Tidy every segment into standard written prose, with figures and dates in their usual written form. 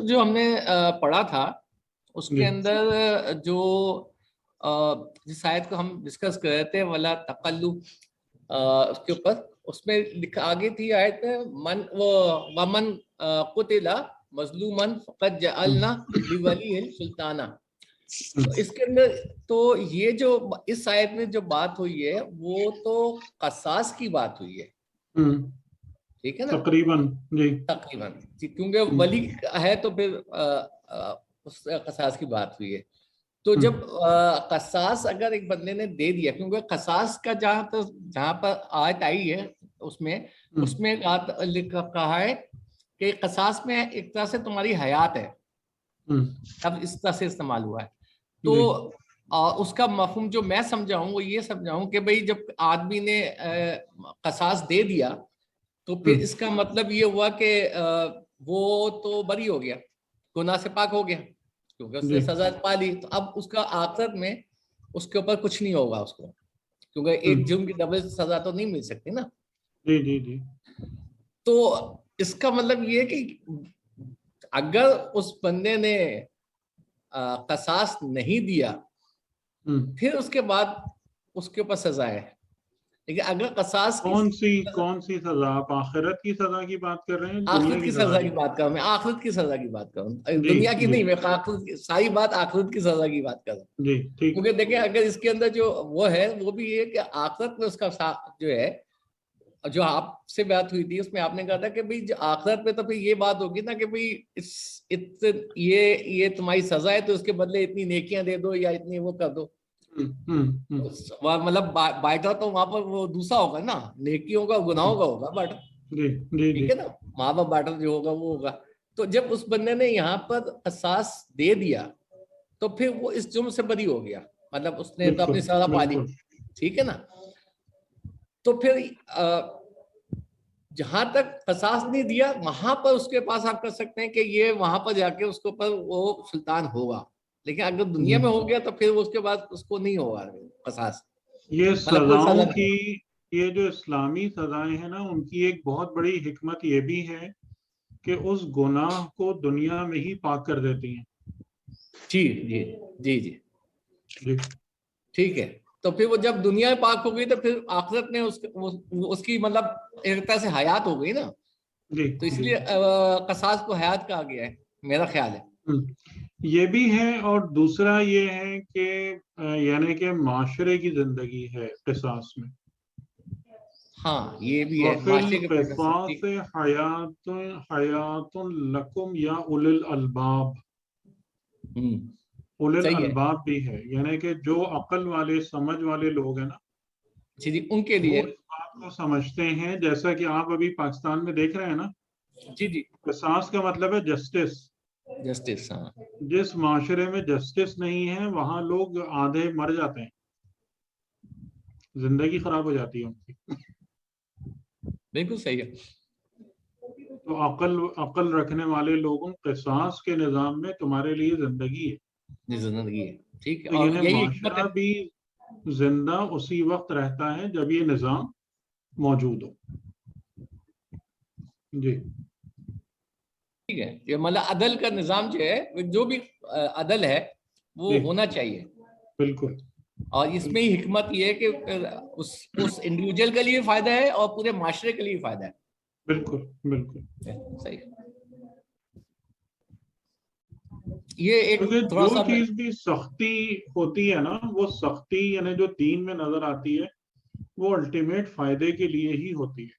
جو ہم نے پڑھا تھا اس کے اندر جو جس آیت کو ہم ڈسکس کر رہے تھے ولا تقلب، اس کے اوپر اس میں آگے تھی آیت من ومن قتل مظلوما فقد جعلنا لولیہ سلطانا. تو اس کے اندر تو یہ جو اس آیت میں جو بات ہوئی ہے وہ تو قصاص کی بات ہوئی ہے، ٹھیک ہے نا، تقریباً جی تقریباً، کیونکہ ولی ہے تو پھر اس قصاص کی بات ہوئی ہے. تو جب قصاص اگر ایک بندے نے دے دیا، کیونکہ قصاص کا جہاں پر آیت آئی ہے اس میں کہا ہے کہ قصاص میں ایک طرح سے تمہاری حیات ہے، اب اس طرح سے استعمال ہوا ہے. تو اس کا مفہوم جو میں سمجھاؤں وہ یہ سمجھاؤں کہ بھئی جب آدمی نے قصاص دے دیا تو پھر اس کا مطلب یہ ہوا کہ وہ تو بری ہو گیا، گناہ سے پاک ہو گیا، کیونکہ اس نے سزا پا لی. تو اب اس کا آخرت میں اس کے اوپر کچھ نہیں ہوگا اس کو، کیونکہ ایک جرم کی ڈبل سزا تو نہیں مل سکتی نا. جی جی جی. تو اس کا مطلب یہ کہ اگر اس بندے نے قصاص نہیں دیا پھر اس کے بعد اس کے اوپر سزا ہے. لیکن اگر قصاص کون سی سزا؟ آپ آخرت کی سزا کی بات کر رہے ہیں؟ آخرت کی سزا کی بات کر رہا ہوں میں، آخرت کی سزا کی بات کر رہا ہوں، دنیا کی نہیں، میں ساری بات آخرت کی سزا کی بات کر رہا ہوں. جی ٹھیک. کیونکہ دیکھیں اگر اس کے اندر جو وہ ہے وہ بھی یہ کہ آخرت میں اس کا جو ہے، جو آپ سے بات ہوئی تھی اس میں آپ نے کہا تھا کہ بھئی آخرت میں تو پھر یہ بات ہوگی نا کہ بھئی یہ تمہاری سزا ہے تو اس کے بدلے اتنی نیکیاں دے دو یا اتنی وہ کر دو. مطلب بائٹا تو وہاں پر وہ دوسرا ہوگا نا، نیکیوں کا گناہوں کا ہوگا بائٹا، ٹھیک ہے نا، وہاں پر بائٹا جو ہوگا وہ ہوگا. تو جب اس بندے نے یہاں پر قصاص دے دیا تو پھر وہ اس جرم سے بری ہو گیا، مطلب اس نے تو اپنی سزا پا لی، ٹھیک ہے نا. تو پھر جہاں تک قصاص نہیں دیا وہاں پر اس کے پاس آپ کر سکتے ہیں کہ یہ وہاں پر جا کے اس کے اوپر وہ سلطان ہوگا. لیکن اگر دنیا میں ہو گیا تو پھر اس کے بعد اس کو نہیں ہوگا قصاص. یہ سزاؤں کی، یہ جو اسلامی سزائیں ہیں نا ان کی ایک بہت بڑی حکمت یہ بھی ہے کہ اس گناہ کو دنیا میں ہی پاک کر دیتی ہیں. جی جی جی جی جی ٹھیک ہے. تو پھر وہ جب دنیا میں پاک ہو گئی تو پھر آخرت میں اس کی مطلب ایک طرح سے حیات ہو گئی نا. تو اس لیے قصاص کو حیات کہا گیا ہے میرا خیال ہے. یہ بھی ہے، اور دوسرا یہ ہے کہ یعنی کہ معاشرے کی زندگی ہے قصاص میں. ہاں یہ بھی ہے، وَفِي الْقِصَاصِ حَيَاتٌ لَكُمْ یا أُولِي الْأَلْبَابِ. اولل الباب بھی ہے، یعنی کہ جو عقل والے سمجھ والے لوگ ہیں نا جی ان کے لیے وہ اس بات کو سمجھتے ہیں. جیسا کہ آپ ابھی پاکستان میں دیکھ رہے ہیں نا، جی قصاص کا مطلب ہے جسٹس. ہاں. جس معاشرے میں جسٹس نہیں ہے وہاں لوگ آدھے مر جاتے ہیں، زندگی خراب ہو جاتی ہے ان کی. بالکل صحیح ہے. تو عقل رکھنے والے لوگوں قصاص کے نظام میں تمہارے لیے زندگی ہے، زندگی ہے، ٹھیک ہے. تو اور یعنی یہی معاشرہ بھی زندہ اسی وقت رہتا ہے جب یہ نظام موجود ہو. جی ٹھیک ہے. یہ مطلب عدل کا نظام جو ہے، جو بھی عدل ہے وہ ہونا چاہیے. بالکل. اور اس میں ہی حکمت یہ ہے کہ اس انڈیویجول کے لیے فائدہ ہے اور پورے معاشرے کے لیے فائدہ ہے. بالکل بالکل صحیح. یہ ایک جو چیز بھی سختی ہوتی ہے نا، وہ سختی یعنی جو دین میں نظر آتی ہے وہ الٹیمیٹ فائدے کے لیے ہی ہوتی ہے.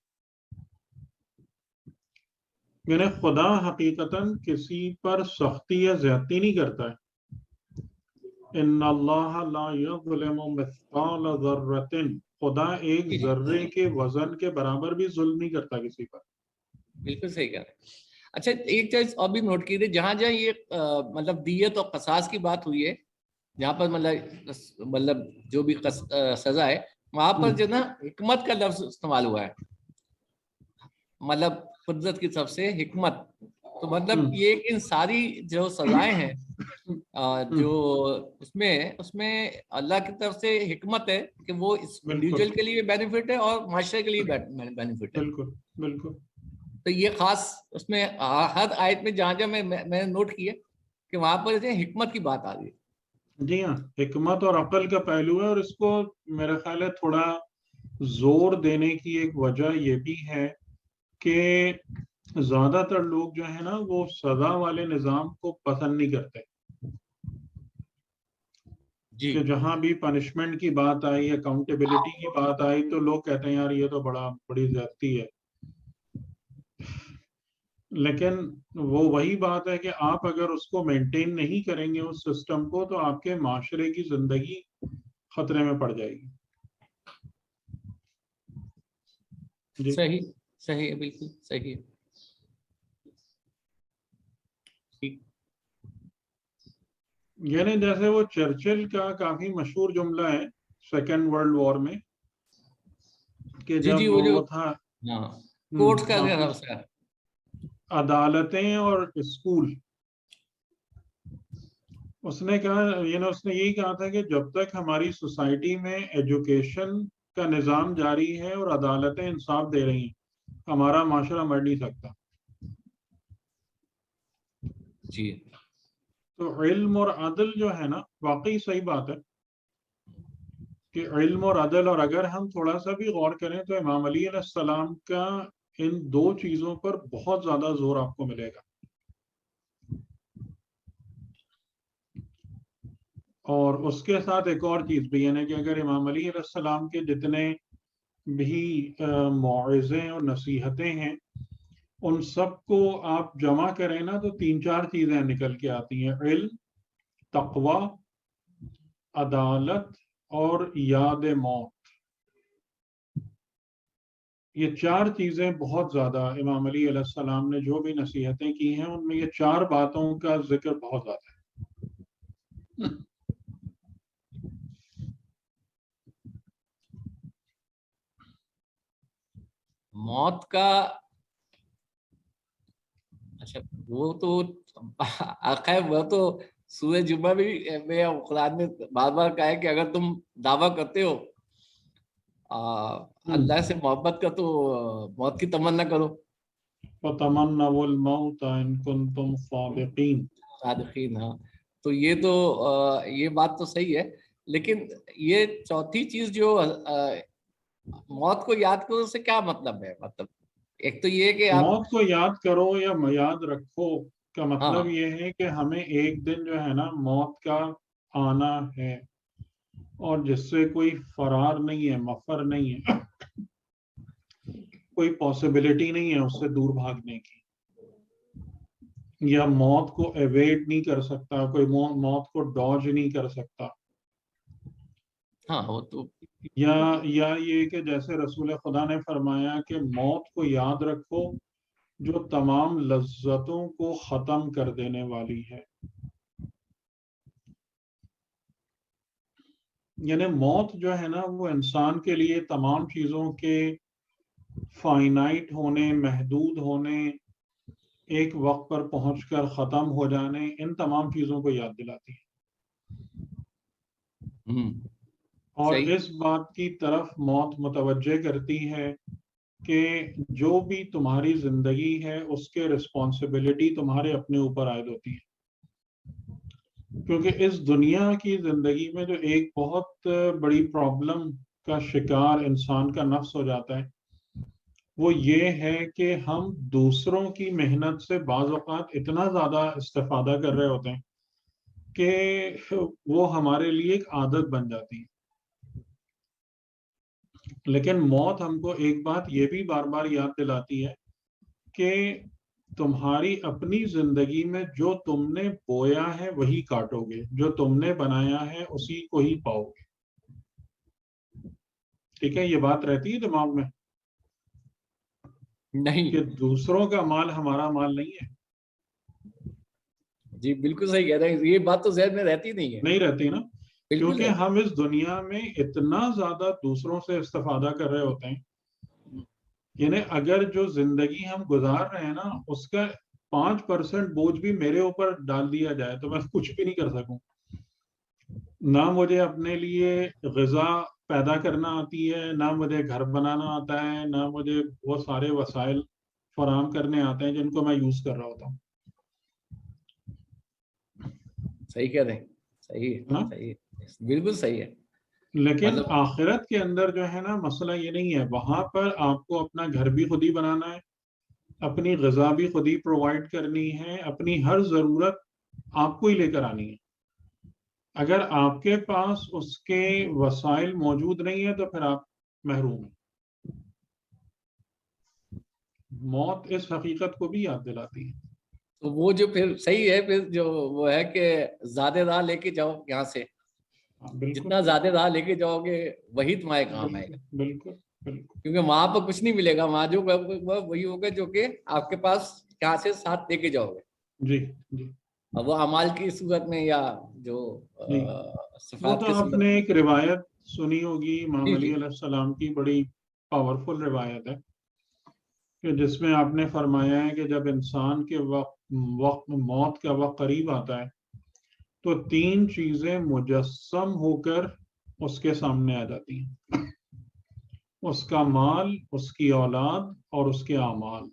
یعنی خدا حقیقتاً کسی پر سختی یا زیادتی نہیں کرتا ہے. ان اللہ لا یظلم مثقال ذرۃ. خدا ایک ذرے کے وزن کے برابر بھی ظلم نہیں کرتا کسی پر. بالکل صحیح کہہ رہے ہیں. اچھا ایک چیز اور بھی نوٹ کیجیے، جہاں جہاں یہ مطلب دیت اور قصاص کی بات ہوئی ہے، جہاں پر مطلب جو بھی سزا ہے وہاں پر جو نا حکمت کا لفظ استعمال ہوا ہے، مطلب قدرت کی طرف سے حکمت. تو مطلب یہ کہ ان ساری جو سزائیں ہیں جو اس میں اللہ کی طرف سے حکمت ہے کہ وہ اس انڈیویجول کے لیے بینیفٹ ہے اور معاشرے کے لیے بینیفٹ ہے. بالکل بالکل. تو یہ خاص اس میں ہر آیت میں جہاں جہاں میں نے نوٹ کیا کہ وہاں پر حکمت کی بات آ رہی ہے. جی ہاں، حکمت اور عقل کا پہلو ہے، اور اس کو میرا خیال ہے تھوڑا زور دینے کی ایک وجہ یہ بھی ہے کہ زیادہ تر لوگ جو ہے نا وہ سزا والے نظام کو پسند نہیں کرتے. جی کہ جہاں بھی پنشمنٹ کی بات آئی، اکاؤنٹیبلٹی کی بات آئی، تو لوگ کہتے ہیں یار یہ تو بڑی زیادتی ہے. لیکن وہ وہی بات ہے کہ آپ اگر اس کو مینٹین نہیں کریں گے اس سسٹم کو، تو آپ کے معاشرے کی زندگی خطرے میں پڑ جائے گی. جی صحیح صحیح بالکل صحیح. یعنی جیسے وہ چرچل کا کافی مشہور جملہ ہے سیکنڈ ورلڈ وار میں، کہ جی جی جب وہ جو وہ تھا ہاں کوٹ کا ہاں، ذرا سا. عدالتیں اور اسکول، اس نے کہا، یعنی اس نے یہی کہا تھا کہ جب تک ہماری سوسائٹی میں ایجوکیشن کا نظام جاری ہے اور عدالتیں انصاف دے رہی ہیں، ہمارا معاشرہ مر نہیں سکتا. جی تو علم اور عدل جو ہے نا، واقعی صحیح بات ہے کہ علم اور عدل، اور اگر ہم تھوڑا سا بھی غور کریں تو امام علی علیہ السلام کا ان دو چیزوں پر بہت زیادہ زور آپ کو ملے گا. اور اس کے ساتھ ایک اور چیز بھی، یعنی کہ اگر امام علی علیہ السلام کے جتنے بھی موعظے اور نصیحتیں ہیں، ان سب کو آپ جمع کریں نا تو 3-4 چیزیں نکل کے آتی ہیں: علم، تقوی، عدالت اور یاد موت. یہ 4 چیزیں بہت زیادہ امام علی علیہ السلام نے جو بھی نصیحتیں کی ہیں ان میں یہ 4 باتوں کا ذکر بہت زیادہ ہے. موت کا اچھا وہ تو خیر وہ تو سورہ جمعہ میں قرآن نے بار بار کہا ہے کہ اگر تم دعویٰ کرتے ہو اللہ سے محبت کا تو موت کی تمنا کرو. وَتَمَنَّوُا الْمَوْتَ إِن كُنتُمْ صَادِقِينَ. صادقین ہاں. تو یہ تو یہ بات تو صحیح ہے، لیکن یہ چوتھی چیز جو موت کو یاد کرو سے کیا مطلب ہے؟ مطلب ایک تو یہ کہ آپ موت کو یاد کرو یا یاد رکھو کا مطلب ہاں یہ ہے کہ ہمیں ایک دن جو ہے نا موت کا آنا ہے، اور جس سے کوئی فرار نہیں ہے، مفر نہیں ہے، کوئی پاسبلٹی نہیں ہے اس سے دور بھاگنے کی، یا موت کو ایویڈ نہیں کر سکتا، کوئی موت کو ڈاج نہیں کر سکتا. ہاں وہ تو یا یہ کہ جیسے رسول خدا نے فرمایا کہ موت کو یاد رکھو جو تمام لذتوں کو ختم کر دینے والی ہے. یعنی موت جو ہے نا وہ انسان کے لیے تمام چیزوں کے فائنائٹ ہونے، محدود ہونے، ایک وقت پر پہنچ کر ختم ہو جانے، ان تمام چیزوں کو یاد دلاتی ہے. اور صحیح. اس بات کی طرف موت متوجہ کرتی ہے کہ جو بھی تمہاری زندگی ہے اس کے رسپانسبلٹی تمہارے اپنے اوپر عائد ہوتی ہے. کیونکہ اس دنیا کی زندگی میں جو ایک بہت بڑی پرابلم کا شکار انسان کا نفس ہو جاتا ہے وہ یہ ہے کہ ہم دوسروں کی محنت سے بعض اوقات اتنا زیادہ استفادہ کر رہے ہوتے ہیں کہ وہ ہمارے لیے ایک عادت بن جاتی ہے. لیکن موت ہم کو ایک بات یہ بھی بار بار یاد دلاتی ہے کہ تمہاری اپنی زندگی میں جو تم نے بویا ہے وہی کاٹو گے، جو تم نے بنایا ہے اسی کو ہی پاؤ گے. ٹھیک ہے، یہ بات رہتی ہے دماغ میں نہیں کہ دوسروں کا مال ہمارا مال نہیں ہے. جی بالکل صحیح کہہ رہے ہیں، یہ بات تو ذہن میں رہتی نہیں ہے. نہیں رہتی نا، بالکل کیونکہ رہتی. ہم اس دنیا میں اتنا زیادہ دوسروں سے استفادہ کر رہے ہوتے ہیں. یعنی اگر جو زندگی ہم گزار رہے ہیں نا اس کا 5% بوجھ بھی میرے اوپر ڈال دیا جائے تو میں کچھ بھی نہیں کر سکوں. نہ مجھے اپنے لیے غذا پیدا کرنا آتی ہے، نہ مجھے گھر بنانا آتا ہے، نہ مجھے وہ سارے وسائل فراہم کرنے آتے ہیں جن کو میں یوز کر رہا ہوتا ہوں. صحیح کہہ رہے ہیں, صحیح نا؟ صحیح, بالکل صحیح ہے. لیکن مطلب آخرت کے اندر جو ہے نا مسئلہ یہ نہیں ہے, وہاں پر آپ کو اپنا گھر بھی خود ہی بنانا ہے, اپنی غذا بھی خود ہی پرووائڈ کرنی ہے, اپنی ہر ضرورت آپ کو ہی لے کر آنی ہے. اگر آپ کے پاس اس کے وسائل موجود نہیں ہے تو پھر آپ محروم ہیں. موت اس حقیقت کو بھی یاد دلاتی ہے. تو وہ جو پھر صحیح ہے, پھر جو وہ ہے کہ زیادہ راہ لے کے جاؤ یہاں سے, بالکل جتنا زیادہ راہ لے کے جاؤ گے وہی تمہارے کام آئے گا, بالکل بالکل. کیونکہ وہاں پر کچھ نہیں ملے گا. وہاں جو وہی ہوگا جو کہ آپ کے پاس یہاں سے ساتھ لے کے جاؤ گے. جی جی اب وہ اعمال کی صورت میں یا جو جی. وہ صفات تو کی آپ صورت نے میں. ایک روایت سنی ہوگی امام جی علی جی علیہ السلام کی, بڑی پاورفل روایت ہے, کہ جس میں آپ نے فرمایا ہے کہ جب انسان کے وقت موت کا وقت قریب آتا ہے تو 3 چیزیں مجسم ہو کر اس کے سامنے آ جاتی ہیں, اس کا مال, اس کی اولاد اور اس کے اعمال.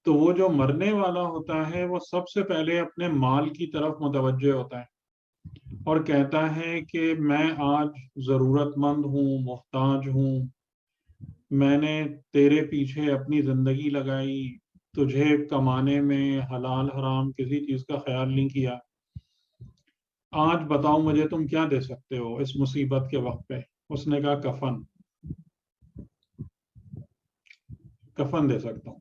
تو وہ جو مرنے والا ہوتا ہے وہ سب سے پہلے اپنے مال کی طرف متوجہ ہوتا ہے اور کہتا ہے کہ میں آج ضرورت مند ہوں, محتاج ہوں, میں نے تیرے پیچھے اپنی زندگی لگائی, تجھے کمانے میں حلال حرام کسی چیز کا خیال نہیں کیا, آج بتاؤ مجھے تم کیا دے سکتے ہو اس مصیبت کے وقت پہ. اس نے کہا کفن, کفن دے سکتا ہوں.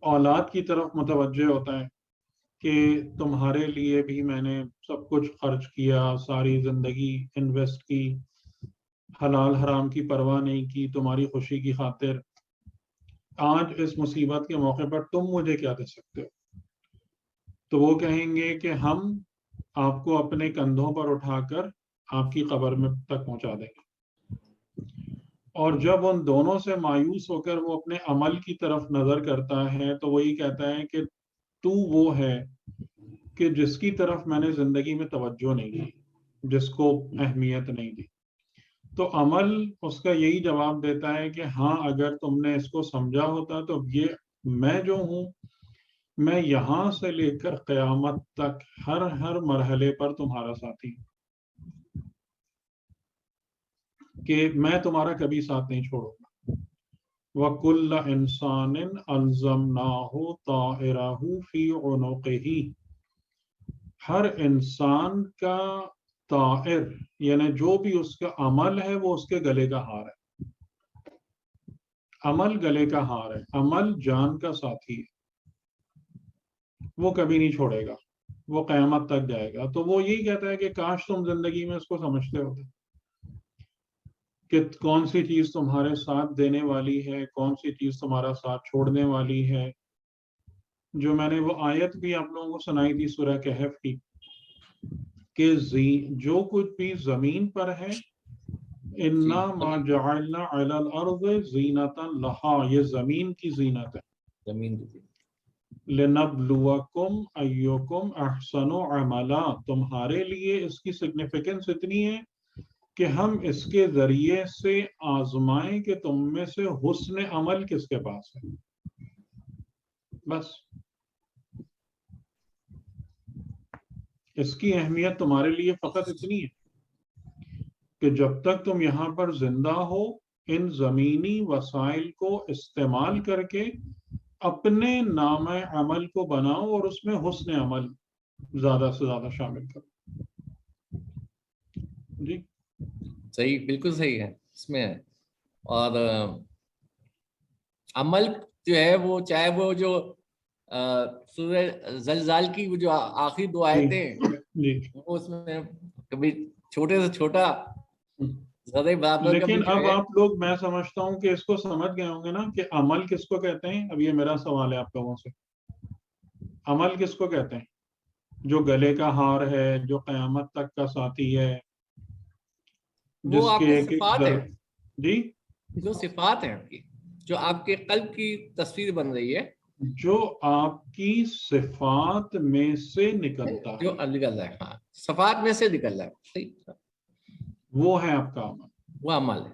اولاد کی طرف متوجہ ہوتا ہے کہ تمہارے لیے بھی میں نے سب کچھ خرچ کیا, ساری زندگی انویسٹ کی, حلال حرام کی پرواہ نہیں کی تمہاری خوشی کی خاطر. آج اس مصیبت کے موقع پر تم مجھے کیا دے سکتے ہو؟ تو وہ کہیں گے کہ ہم آپ کو اپنے کندھوں پر اٹھا کر آپ کی قبر میں تک پہنچا دیں گے. اور جب ان دونوں سے مایوس ہو کر وہ اپنے عمل کی طرف نظر کرتا ہے تو وہی کہتا ہے کہ تو وہ ہے کہ جس کی طرف میں نے زندگی میں توجہ نہیں دی, جس کو اہمیت نہیں دی. تو عمل اس کا یہی جواب دیتا ہے کہ ہاں اگر تم نے اس کو سمجھا ہوتا تو یہ میں جو ہوں, میں یہاں سے لے کر قیامت تک ہر مرحلے پر تمہارا ساتھی ہوں, کہ میں تمہارا کبھی ساتھ نہیں چھوڑوں گا. وَكُلَّ إِنسَانٍ أَلْزَمْنَاهُ طَائِرَهُ فِي عُنُقِهِ. ہر انسان کا طائر یعنی جو بھی اس کا عمل ہے وہ اس کے گلے کا ہار ہے. عمل گلے کا ہار ہے, عمل جان کا ساتھی ہے, وہ کبھی نہیں چھوڑے گا, وہ قیامت تک جائے گا. تو وہ یہی کہتا ہے کہ کاش تم زندگی میں اس کو سمجھتے ہوتے کہ کون سی چیز تمہارے ساتھ دینے والی ہے, کون سی چیز تمہارا ساتھ چھوڑنے والی ہے. جو میں نے وہ آیت بھی آپ لوگوں کو سنائی تھی سورہ کہف کی, کہ جو کچھ بھی زمین پر ہے اِنَّا مَا جَعَلْنَا عَلَى الْأَرْضِ زِينَةً لَهَا, یہ زمین کی زینت ہے. زمین کی لِنَبْلُوَكُمْ أَيُّكُمْ أَحْسَنُ عَمَلًا, تمہارے لیے اس کی سگنیفیکنس اتنی ہے کہ ہم اس کے ذریعے سے آزمائیں کہ تم میں سے حسن عمل کس کے پاس ہے. بس اس کی اہمیت تمہارے لیے فقط اتنی ہے کہ جب تک تم یہاں پر زندہ ہو ان زمینی وسائل کو استعمال کر کے اپنے نام عمل کو بناؤ اور اس میں حسن عمل زیادہ سے زیادہ شامل کرو. جی صحیح, بالکل صحیح ہے اس میں. اور عمل جو ہے وہ چاہے وہ جو سورہ زلزال کی وہ جو آخری 2 آیتیں ہیں جی وہ اس میں کبھی چھوٹے سے چھوٹا زیادہ برابر کبھی لیکن جو اب ہے. آپ لوگ, میں سمجھتا ہوں کہ اس کو سمجھ گئے ہوں گے نا کہ عمل کس کو کہتے ہیں. اب یہ میرا سوال ہے آپ لوگوں سے, عمل کس کو کہتے ہیں؟ جو گلے کا ہار ہے, جو قیامت تک کا ساتھی ہے, وہ جس آپ کے کی ایک ایک صفات ہیں, جی جو صفات ہیں آپ کی, جو آپ کے قلب کی تصویر بن رہی ہے, جو آپ کی صفات میں سے نکلتا ہے, جو نکل رہا ہے. ہاں, صفات میں سے نکل رہا ہے, صحیح, وہ ہے آپ کا عمل. وہ عمل ہے.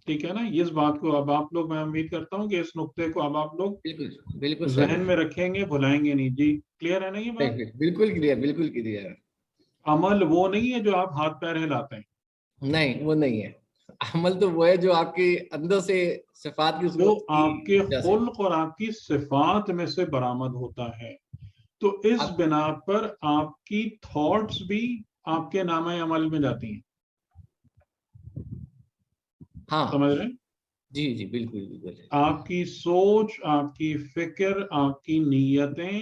ٹھیک ہے نا, اس بات کو اب آپ لوگ, میں امید کرتا ہوں کہ اس نقطے کو اب آپ لوگ بالکل بالکل ذہن صحیح میں رکھیں گے, بھلائیں گے نہیں. جی کلیئر ہے نا یہ بات؟ صحیح, بالکل کلیئر, بالکل کلیئر. عمل وہ نہیں ہے جو آپ ہاتھ پیر ہلاتے ہیں, نہیں وہ نہیں ہے. عمل تو وہ ہے جو آپ کے اندر سے صفات کی جو صورت کی آپ کے وجہ سے. خلق اور آپ کی صفات میں سے برآمد ہوتا ہے. تو اس اب بنا پر آپ کی تھاٹس بھی آپ کے نامہ عمل میں جاتی ہیں. ہاں سمجھ رہے ہیں؟ جی جی بالکل بالکل. آپ کی سوچ, آپ کی فکر, آپ کی نیتیں,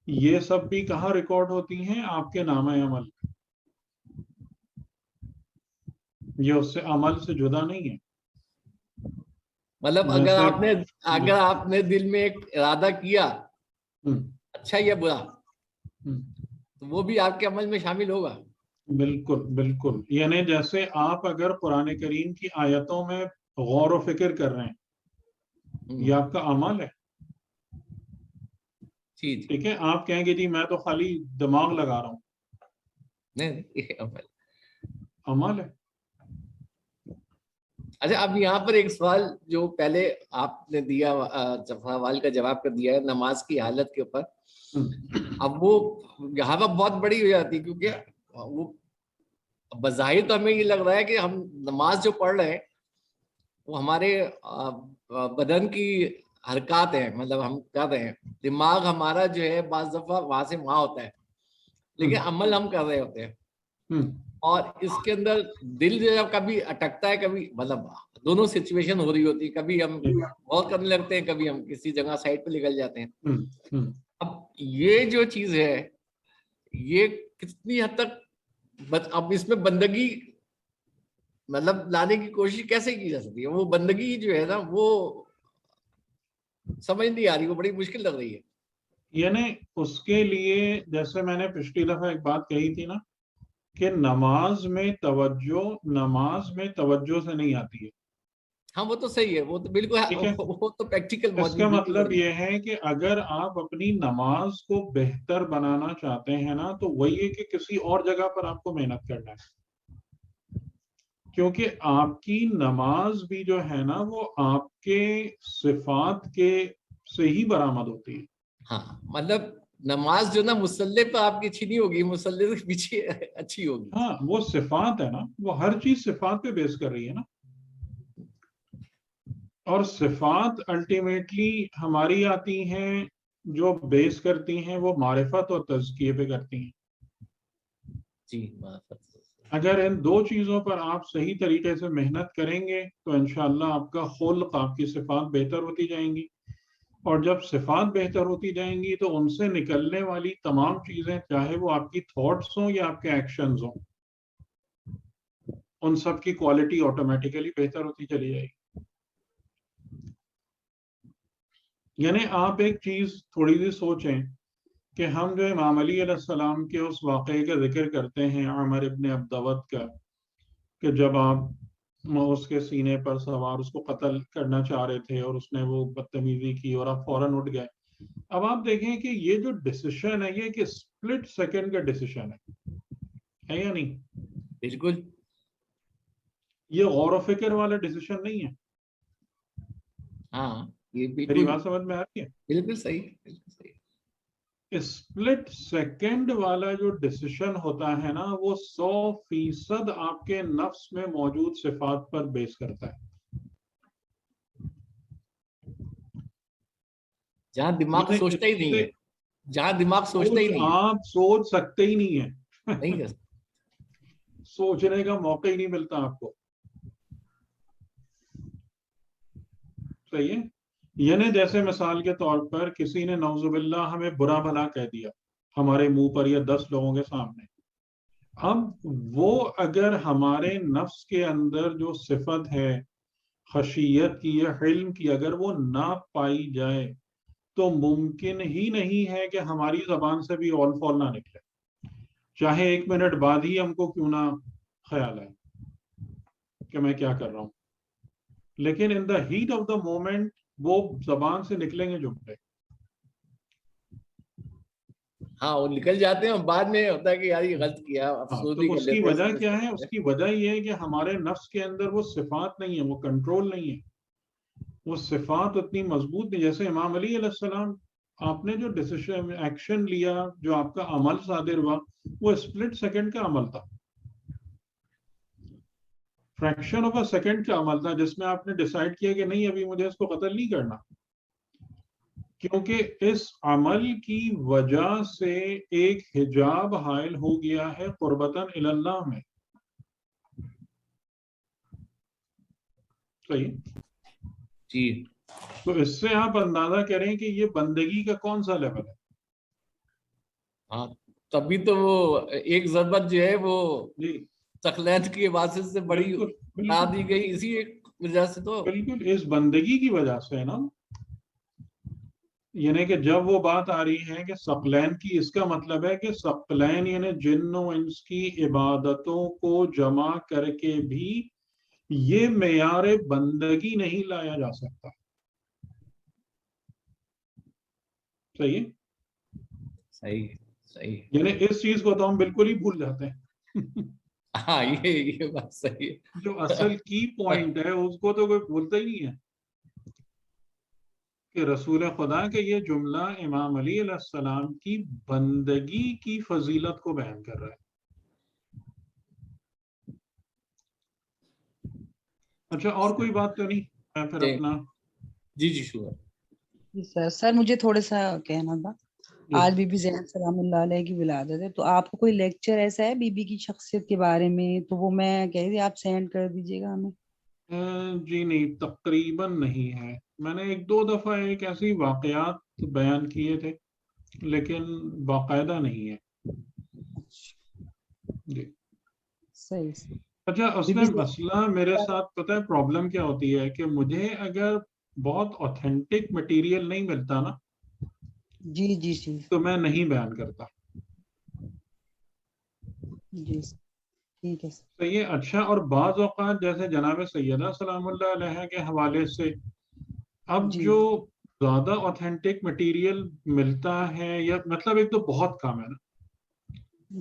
یہ سب بھی کہاں ریکارڈ ہوتی ہیں؟ آپ کے نامہ عمل. یہ اس سے عمل سے جدا نہیں ہے. مطلب جیسے اگر آپ نے دل میں ایک ارادہ کیا اچھا یا برا تو وہ بھی آپ کے عمل میں شامل ہوگا. بالکل بالکل. یعنی جیسے آپ اگر قرآن کریم کی آیتوں میں غور و فکر کر رہے ہیں, یہ آپ کا عمل ہے. جی جی. ٹھیک ہے, آپ کہیں گے جی میں تو خالی دماغ لگا رہا ہوں, نہیں یہ عمل. عمل ہے. اچھا اب یہاں پر ایک سوال جو پہلے آپ نے دیا, سوال کا جواب کر دیا ہے نماز کی حالت کے اوپر. اب وہ یہاں پر بہت بڑی ہو جاتی ہے, کیونکہ وہ بظاہر تو ہمیں یہ لگ رہا ہے کہ ہم نماز جو پڑھ رہے ہیں وہ ہمارے بدن کی حرکات ہیں, مطلب ہم کر رہے ہیں, دماغ ہمارا جو ہے بعض دفعہ وہاں سے وہاں ہوتا ہے, لیکن عمل ہم کر رہے ہوتے ہیں. اور اس کے اندر دل جو ہے کبھی اٹکتا ہے, کبھی مطلب دونوں سچویشن ہو رہی ہوتی ہے, کبھی ہم غور کرنے لگتے ہیں, کبھی ہم کسی جگہ سائڈ پہ نکل جاتے ہیں. اب یہ جو چیز ہے یہ کتنی حد تک اب اس میں بندگی مطلب لانے کی کوشش کیسے کی جا سکتی ہے؟ وہ بندگی جو ہے نا وہ سمجھ نہیں آ رہی, وہ بڑی مشکل لگ رہی ہے. یعنی اس کے لیے جیسے میں نے پچھلی دفعہ ایک بات کہی تھی نا کہ نماز میں توجہ سے نہیں آتی ہے. ہاں وہ تو صحیح ہے, وہ تو بالکل, ٹھیک ہے, وہ تو پریکٹیکل اس موجود کا بالکل مطلب بڑی. یہ ہے کہ اگر آپ اپنی نماز کو بہتر بنانا چاہتے ہیں نا, تو وہی ہے کہ کسی اور جگہ پر آپ کو محنت کرنا ہے. کیونکہ آپ کی نماز بھی جو ہے نا وہ آپ کے صفات کے سے ہی برآمد ہوتی ہے. ہاں مطلب نماز جو نا مصلی پہ آپ کی اچھی نہیں ہوگی, مصلی سے پیچھے اچھی ہوگی. ہاں وہ صفات ہے نا, وہ ہر چیز صفات پہ بیس کر رہی ہے نا. اور صفات الٹیمیٹلی ہماری آتی ہیں جو بیس کرتی ہیں وہ معرفت اور تزکیے پہ کرتی ہیں. جی اگر ان دو چیزوں پر آپ صحیح طریقے سے محنت کریں گے تو انشاءاللہ آپ کا خلق, آپ کی صفات بہتر ہوتی جائیں گی. اور جب صفات بہتر ہوتی جائیں گی تو ان سے نکلنے والی تمام چیزیں, چاہے وہ آپ کی تھاٹس ہوں یا آپ کے ایکشنز ہوں, ان سب کی کوالٹی آٹومیٹیکلی بہتر ہوتی چلی جائے گی. یعنی آپ ایک چیز تھوڑی سی سوچیں کہ ہم جو امام علی علیہ السلام کے اس واقعے کا ذکر کرتے ہیں, عمر ابن عبدود کا, کہ جب آپ اس کے سینے پر سوار اس کو قتل کرنا چاہ رہے تھے اور اس نے وہ بدتمیزی کی اور آپ فوراً اٹھ گئے. اب آپ دیکھیں کہ یہ جو ڈیسیشن ہے یہ کہ سپلٹ سیکنڈ کا ڈیسیشن ہے یا نہیں؟ بالکل. یہ غور و فکر والا ڈیسیشن نہیں ہے. ہاں یہ میری بالکل بات سمجھ میں آ رہی ہے؟ بالکل صحیح, بالکل صحیح. اسپلٹ سیکنڈ والا جو ڈیسیشن ہوتا ہے نا وہ 100% آپ کے نفس میں موجود صفات پر بیس کرتا ہے. جہاں دماغ یعنی سوچتا ہی اس نہیں سے ہے, جہاں دماغ سوچتا ہی نہیں ہے, آپ سوچ سکتے ہی نہیں ہیں. نہیں کر سکتے. سوچنے کا موقع ہی نہیں ملتا آپ کو. صحیح ہے. یعنی جیسے مثال کے طور پر کسی نے نعوذ باللہ ہمیں برا بھلا کہہ دیا ہمارے منہ پر یا 10 لوگوں کے سامنے. اب وہ اگر ہمارے نفس کے اندر جو صفت ہے خشیت کی یا علم کی اگر وہ نہ پائی جائے تو ممکن ہی نہیں ہے کہ ہماری زبان سے بھی اول فال نہ نکلے, چاہے 1 منٹ بعد ہی ہم کو کیوں نہ خیال آئے کہ میں کیا کر رہا ہوں, لیکن in the heat of the moment وہ زبان سے نکلیں گے جملے. ہاں وہ نکل جاتے ہیں اور بعد میں ہوتا ہے کہ یار یہ غلط کیا, ہاں افسوس تو بھی کر اس کی لیتے ہیں. وجہ کیا ہے؟ اس کی وجہ یہ ہے کہ ہمارے نفس کے اندر وہ صفات نہیں ہے, وہ کنٹرول نہیں ہے, وہ صفات اتنی مضبوط نہیں. جیسے امام علی علیہ السلام, آپ نے جو ڈیسیشن ایکشن لیا, جو آپ کا عمل صادر ہوا, وہ اسپلٹ سیکنڈ کا عمل تھا, فریکشن آف اے سیکنڈ کا عمل تھا, جس میں آپ نے ڈیسائیڈ کیا کہ نہیں ابھی مجھے اس کو قتل نہیں کرنا, کیونکہ اس عمل کی وجہ سے ایک حجاب حائل ہو گیا ہے قربتاً الی اللہ میں. صحیح. جی تو اس سے آپ اندازہ کریں کہ یہ بندگی کا کون سا لیول ہے. ہاں, تبھی تو وہ ایک ضربت جو ہے وہ جی ثقلین کی واسطے سے بڑی بالکل بنا بالکل دی گئی, اسی ایک وجہ سے تو. بالکل اس بندگی کی وجہ سے ہے نا. یعنی کہ جب وہ بات آ رہی ہے کہ ثقلین کی, اس کا مطلب ہے کہ ثقلین یعنی جن و انس کی عبادتوں کو جمع کر کے بھی یہ معیار بندگی نہیں لایا جا سکتا. صحیح ہے. صحیح صحیح. یعنی اس چیز کو تو ہم بالکل ہی بھول جاتے ہیں. ہاں یہ بات صحیح ہے. جو اصل کی پوائنٹ ہے اس کو تو کوئی بھولتا ہی نہیں ہے, کہ رسول خدا کے یہ جملہ امام علی علیہ السلام کی بندگی کی فضیلت کو بیان کر رہا ہے. اچھا اور کوئی بات تو نہیں؟ میں پھر اپنا جی جی شکر. جی سر مجھے تھوڑا سا کہنا تھا. آج بی بی زینب سلام اللہ علیہ کی ولادت ہے, تو آپ کو کوئی لیکچر ایسا ہے بی بی کی شخصیت کے بارے میں, تو وہ میں کہہ رہی آپ سینڈ کر دیجیے گا ہمیں. جی نہیں, تقریباً نہیں ہے. میں نے ایک دو دفعہ ایک ایسی واقعات بیان کیے تھے, لیکن باقاعدہ نہیں ہے. جی صحیح. اچھا, اس بی میں بی مسئلہ میرے ساتھ پتہ ہے پرابلم کیا ہوتی ہے, کہ مجھے اگر بہت اوتھینٹک مٹیریل نہیں ملتا نا, جی جی جی تو میں نہیں بیان کرتا. جی ٹھیک ہے سر. صحیح ہے. اچھا, اور بعض اوقات جیسے جناب سیدہ سلام اللہ علیہ کے حوالے سے اب جی جو زیادہ اوتھینٹک مٹیریل ملتا ہے, یا مطلب ایک تو بہت کم ہے نا.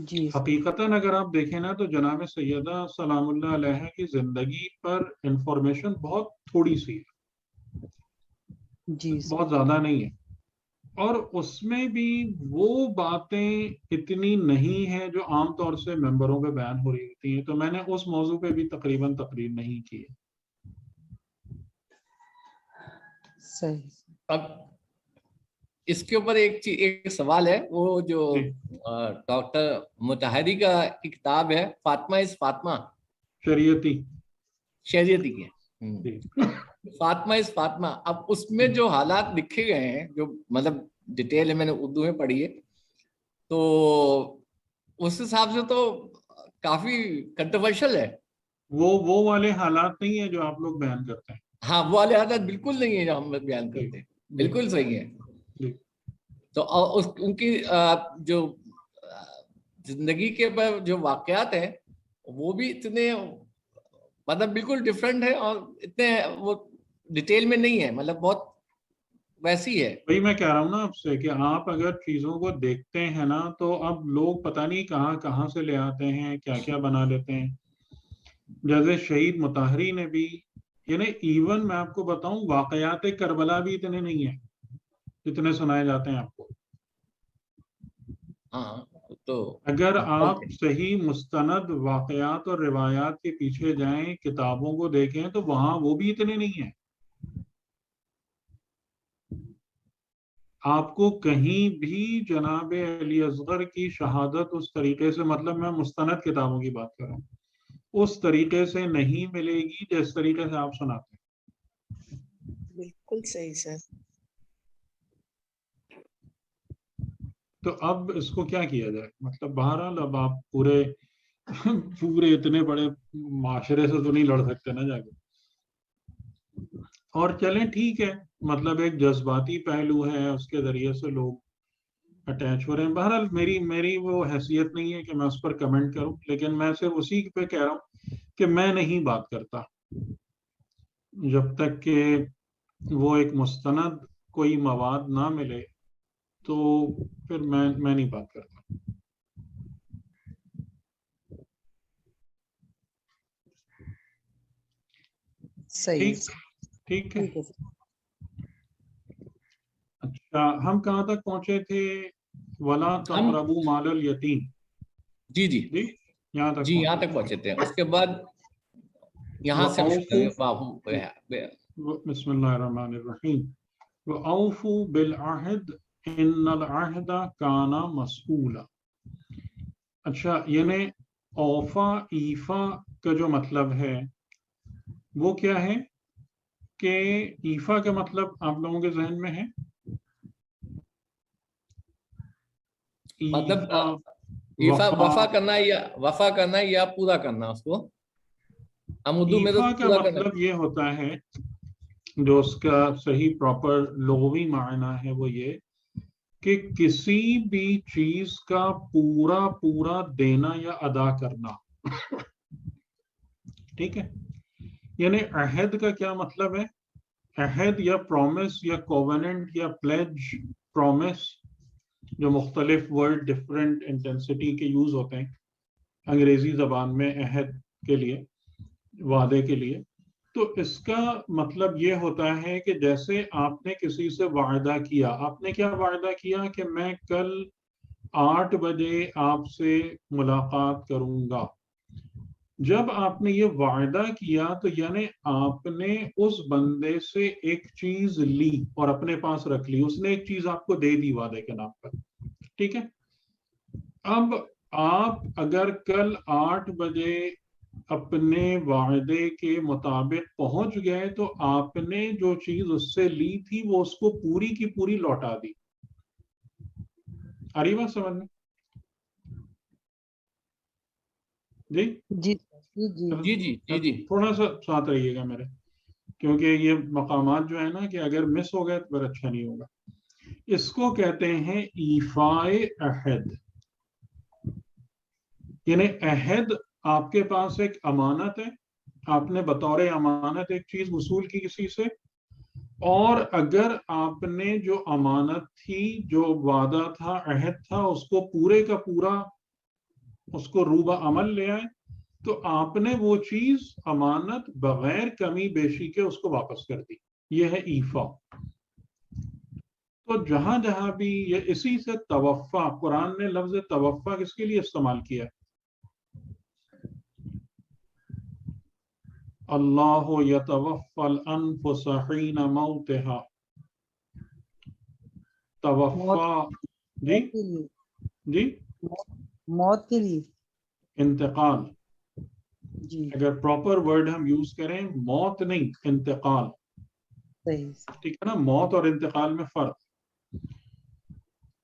جی حقیقتاً اگر آپ دیکھیں نا تو جناب سیدہ سلام اللہ علیہ کی زندگی پر انفارمیشن بہت تھوڑی سی ہے, جی بہت زیادہ نہیں ہے. اور اس میں بھی وہ باتیں اتنی نہیں ہیں جو عام طور سے ممبروں پہ بیان ہو رہی ہوتی ہیں. تو میں نے اس موضوع پہ بھی تقریباً تقریر نہیں کی ہے. صحیح. اب اس کے اوپر ایک سوال ہے, وہ جو جی ڈاکٹر متحری کا کتاب ہے فاطمہ از فاطمہ, شریعتی. شریعتی کی جی فاطمہ از فاطمہ. اب اس میں جو حالات لکھے گئے ہیں, جو مطلب ڈیٹیل ہے, میں نے اردو میں پڑھی ہے, تو اس حساب سے تو کافی کنٹروورشل ہے. وہ والے حالات نہیں ہیں جو آپ لوگ بیان کرتے ہیں. ہاں وہ والے حالات بالکل نہیں ہے جو ہم بیان جی کرتے ہیں, جی بالکل صحیح ہے. جی تو ان کی جو زندگی کے پر جو واقعات ہیں وہ بھی اتنے مطلب بالکل ڈفرینٹ ہے, اور اتنے وہ ڈیٹیل میں نہیں ہے, مطلب بہت ویسی ہے. وہی میں کہہ رہا ہوں نا آپ سے, کہ آپ اگر چیزوں کو دیکھتے ہیں نا, تو اب لوگ پتہ نہیں کہاں کہاں سے لے آتے ہیں, کیا کیا بنا لیتے ہیں. جیسے شہید مطہری نے بھی, یعنی ایون میں آپ کو بتاؤں واقعات کربلا بھی اتنے نہیں ہیں جتنے سنائے جاتے ہیں آپ کو. ہاں تو اگر آپ صحیح مستند واقعات اور روایات کے پیچھے جائیں, کتابوں کو دیکھیں, تو وہاں وہ بھی اتنے نہیں ہیں. آپ کو کہیں بھی جناب علی اصغر کی شہادت اس طریقے سے, مطلب میں مستند کتابوں کی بات کر رہا ہوں, اس طریقے سے نہیں ملے گی جس طریقے سے آپ سناتے ہیں. بالکل صحیح سر. تو اب اس کو کیا کیا جائے؟ مطلب بہرحال اب آپ پورے اتنے بڑے معاشرے سے تو نہیں لڑ سکتے نا جا کے. اور چلیں ٹھیک ہے, مطلب ایک جذباتی پہلو ہے, اس کے ذریعے سے لوگ اٹیچ ہو رہے ہیں. بہرحال میری وہ حیثیت نہیں ہے کہ میں اس پر کمنٹ کروں, لیکن میں صرف اسی پہ کہہ رہا ہوں کہ میں نہیں بات کرتا جب تک کہ وہ ایک مستند کوئی مواد نہ ملے تو پھر میں نہیں بات کرتا. صحیح ٹھیک ہے. ٹھیک ہے اچھا ہم کہاں تک پہنچے تھے؟ ولا تقربوا مال الیتیم. جی جی جی یہاں تک جی یہاں تک پہنچے تھے. اس کے بعد یہاں سے ہم شروع کریں گے. باہو بسم اللہ الرحمن الرحیم. وَأَوْفُوا بِالْعَهْدِ إِنَّ الْعَهْدَ كَانَ مَسْئُولًا. اچھا یعنی اوفا ایفا کا جو مطلب ہے وہ کیا ہے کہ ایفا کا مطلب آپ لوگوں کے ذہن میں ہے؟ مطلب ایفا وفا کرنا یا پورا کرنا اس کو. ہم اردو میں تو ایفا کا پورا کرنا. مطلب یہ ہوتا ہے جو اس کا صحیح پراپر لغوی معنی ہے وہ یہ کہ کسی بھی چیز کا پورا دینا یا ادا کرنا. ٹھیک ہے. یعنی عہد کا کیا مطلب ہے؟ عہد یا پرومس یا کووننٹ یا پلیج پرومس جو مختلف ورڈ ڈفرینٹ انٹینسٹی کے یوز ہوتے ہیں انگریزی زبان میں عہد کے لیے وعدے کے لیے. تو اس کا مطلب یہ ہوتا ہے کہ جیسے آپ نے کسی سے وعدہ کیا. آپ نے کیا وعدہ کیا کہ میں کل 8 بجے آپ سے ملاقات کروں گا. جب آپ نے یہ وعدہ کیا تو یعنی آپ نے اس بندے سے ایک چیز لی اور اپنے پاس رکھ لی. اس نے ایک چیز آپ کو دے دی وعدے کے نام پر. ٹھیک ہے. اب آپ اگر کل 8 بجے اپنے وعدے کے مطابق پہنچ گئے تو آپ نے جو چیز اس سے لی تھی وہ اس کو پوری کی پوری لوٹا دی. آ رہی بات سمجھ میں؟ جی جی جی جی تھوڑا سا ساتھ رہیے گا میرے کیونکہ یہ مقامات جو ہے نا کہ اگر مس ہو گئے تو پھر اچھا نہیں ہوگا. اس کو کہتے ہیں ایفائے عہد. یعنی عہد آپ کے پاس ایک امانت ہے. آپ نے بطور امانت ایک چیز وصول کی کسی سے اور اگر آپ نے جو امانت تھی جو وعدہ تھا عہد تھا اس کو پورے کا پورا اس کو روبہ عمل لے آئے تو آپ نے وہ چیز امانت بغیر کمی بیشی کے اس کو واپس کر دی. یہ ہے ایفا. تو جہاں جہاں بھی یہ اسی سے توفع قرآن نے لفظ توفع کس کے لیے استعمال کیا؟ اللہ یتوفی الانفس حین موتہا. توفع جی جی موت کے لیے انتقال. جی اگر پراپر ورڈ ہم یوز کریں موت نہیں انتقال. صحیح ٹھیک ہے نا. موت اور انتقال میں فرق.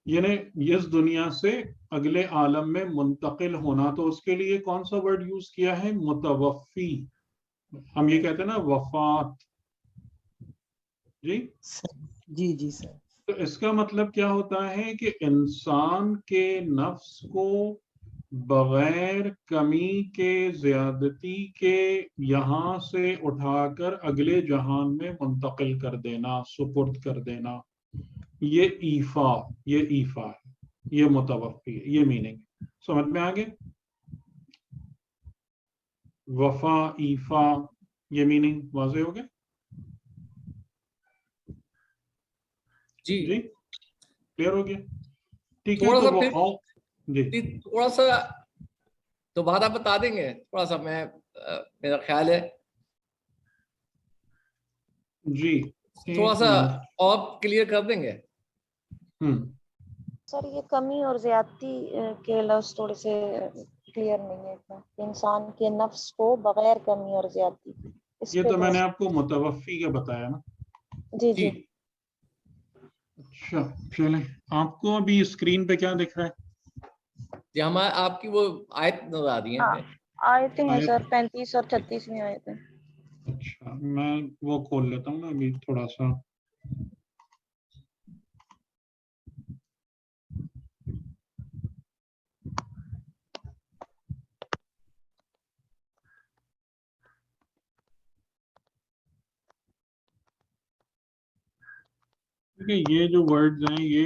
یعنی اس دنیا سے اگلے عالم میں منتقل ہونا تو اس کے لیے کون سا ورڈ یوز کیا ہے؟ متوفی. ہم یہ کہتے ہیں نا وفات. جی جی سر. تو اس کا مطلب کیا ہوتا ہے کہ انسان کے نفس کو بغیر کمی کے زیادتی کے یہاں سے اٹھا کر اگلے جہان میں منتقل کر دینا سپرد کر دینا. یہ ایفا ہے. یہ متوفی ہے. یہ میننگ ہے. سمجھ میں آگے؟ وفا ایفا یہ میننگ واضح ہو گیا؟ جی کلیئر ہو گیا؟ ٹھیک ہے. تھوڑا تو سا وہ پھر تھوڑا سا دوبارہ بتا دیں گے تھوڑا سا. میرا خیال ہے جی تھوڑا سا اور کلیئر کر دیں گے. سر یہ کمی اور زیادتی کے لفظ تھوڑے سے کلیئر نہیں ہے اتنا. انسان کے نفس کو بغیر کمی اور زیادتی. یہ تو میں نے آپ کو متوفی کا بتایا نا. جی اچھا چلیں آپ کو ابھی اسکرین پہ کیا دکھ رہا ہے؟ جی آپ کی وہ آیت نظر آ رہی ہیں. آیتیں ہیں سر 35 اور 36 میں آیتیں. اچھا میں وہ کھول لیتا ہوں نا ابھی تھوڑا سا. یہ جو ورڈز ہیں یہ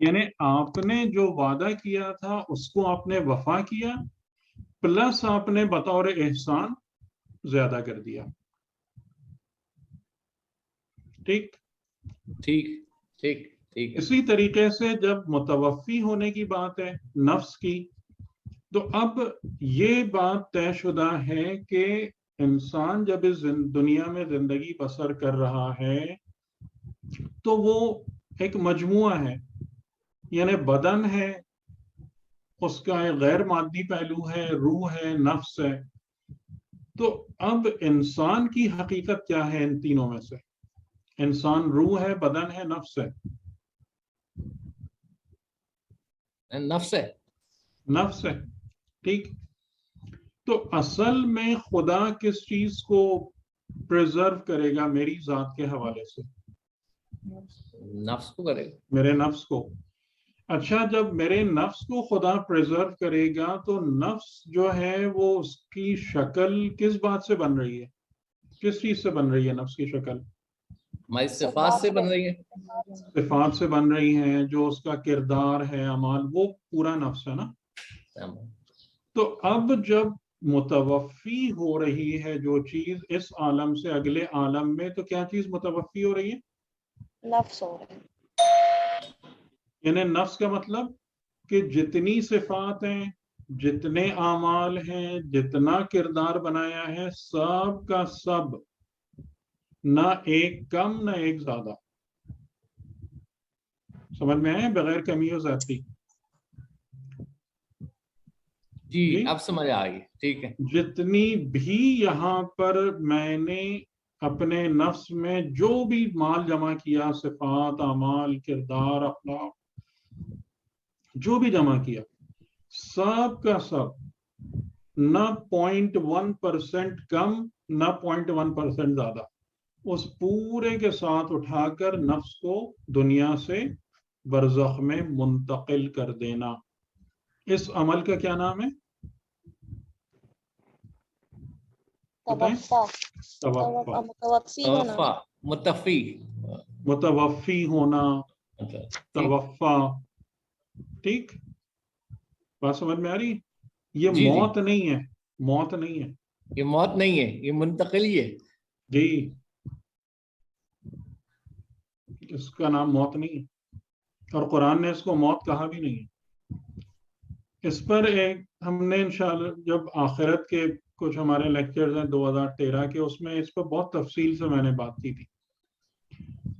یعنی آپ نے جو وعدہ کیا تھا اس کو آپ نے وفا کیا، پلس آپ نے بطور احسان زیادہ کر دیا. ٹھیک. ٹھیک ٹھیک ٹھیک ہے. اسی طریقے سے جب متوفی ہونے کی بات ہے نفس کی، تو اب یہ بات طے شدہ ہے کہ انسان جب اس دنیا میں زندگی بسر کر رہا ہے تو وہ ایک مجموعہ ہے، یعنی بدن ہے، اس کا ایک غیر مادی پہلو ہے، روح ہے، نفس ہے. تو اب انسان کی حقیقت کیا ہے ان تینوں میں سے؟ انسان روح ہے، بدن ہے، نفس ہے. نفس ہے. نفس ہے. ٹھیک. تو اصل میں خدا کس چیز کو پریزرو کرے گا میری ذات کے حوالے سے؟ نفس کو کرے گا. میرے نفس کو. اچھا، جب میرے نفس کو خدا پریزرو کرے گا تو نفس جو ہے وہ اس کی شکل کس بات سے بن رہی ہے؟ کس چیز سے بن رہی ہے نفس کی شکل؟ ہماری صفات سے بن رہی ہے. صفات سے بن رہی ہیں، جو اس کا کردار ہے، اعمال، وہ پورا نفس ہے نا. تو اب جب متوفی ہو رہی ہے جو چیز اس عالم سے اگلے عالم میں، تو کیا چیز متوفی ہو رہی ہے؟ نفس ہو رہا ہے. یعنی نفس کا مطلب کہ جتنی صفات ہیں، جتنے اعمال ہیں، جتنا کردار بنایا ہے، سب کا سب، نہ ایک کم نہ ایک زیادہ. سمجھ میں آئے؟ بغیر کمی و زیادتی. جی اب سمجھ آ گئی. ٹھیک ہے. جتنی بھی یہاں پر میں نے اپنے نفس میں جو بھی مال جمع کیا، صفات، اعمال، کردار، اخلاق، جو بھی جمع کیا، سب کا سب نہ 0.1% کم نہ 0.1% زیادہ، اس پورے کے ساتھ اٹھا کر نفس کو دنیا سے برزخ میں منتقل کر دینا، اس عمل کا کیا نام ہے؟ بتائیں. توفا. متوفی ہونا. توفا. متفی. متوفی ہونا، توفا. ٹھیک. بات سمجھ میں آ رہی؟ یہ جی موت نہیں ہے، موت نہیں ہے. یہ موت نہیں ہے، یہ منتقلی ہے. جی، اس کا نام موت نہیں ہے، اور قرآن نے اس کو موت کہا بھی نہیں ہے. اس پر ایک ہم نے انشاءاللہ جب آخرت کے کچھ ہمارے لیکچرز ہیں 2013 کے، اس میں اس پر بہت تفصیل سے میں نے بات کی تھی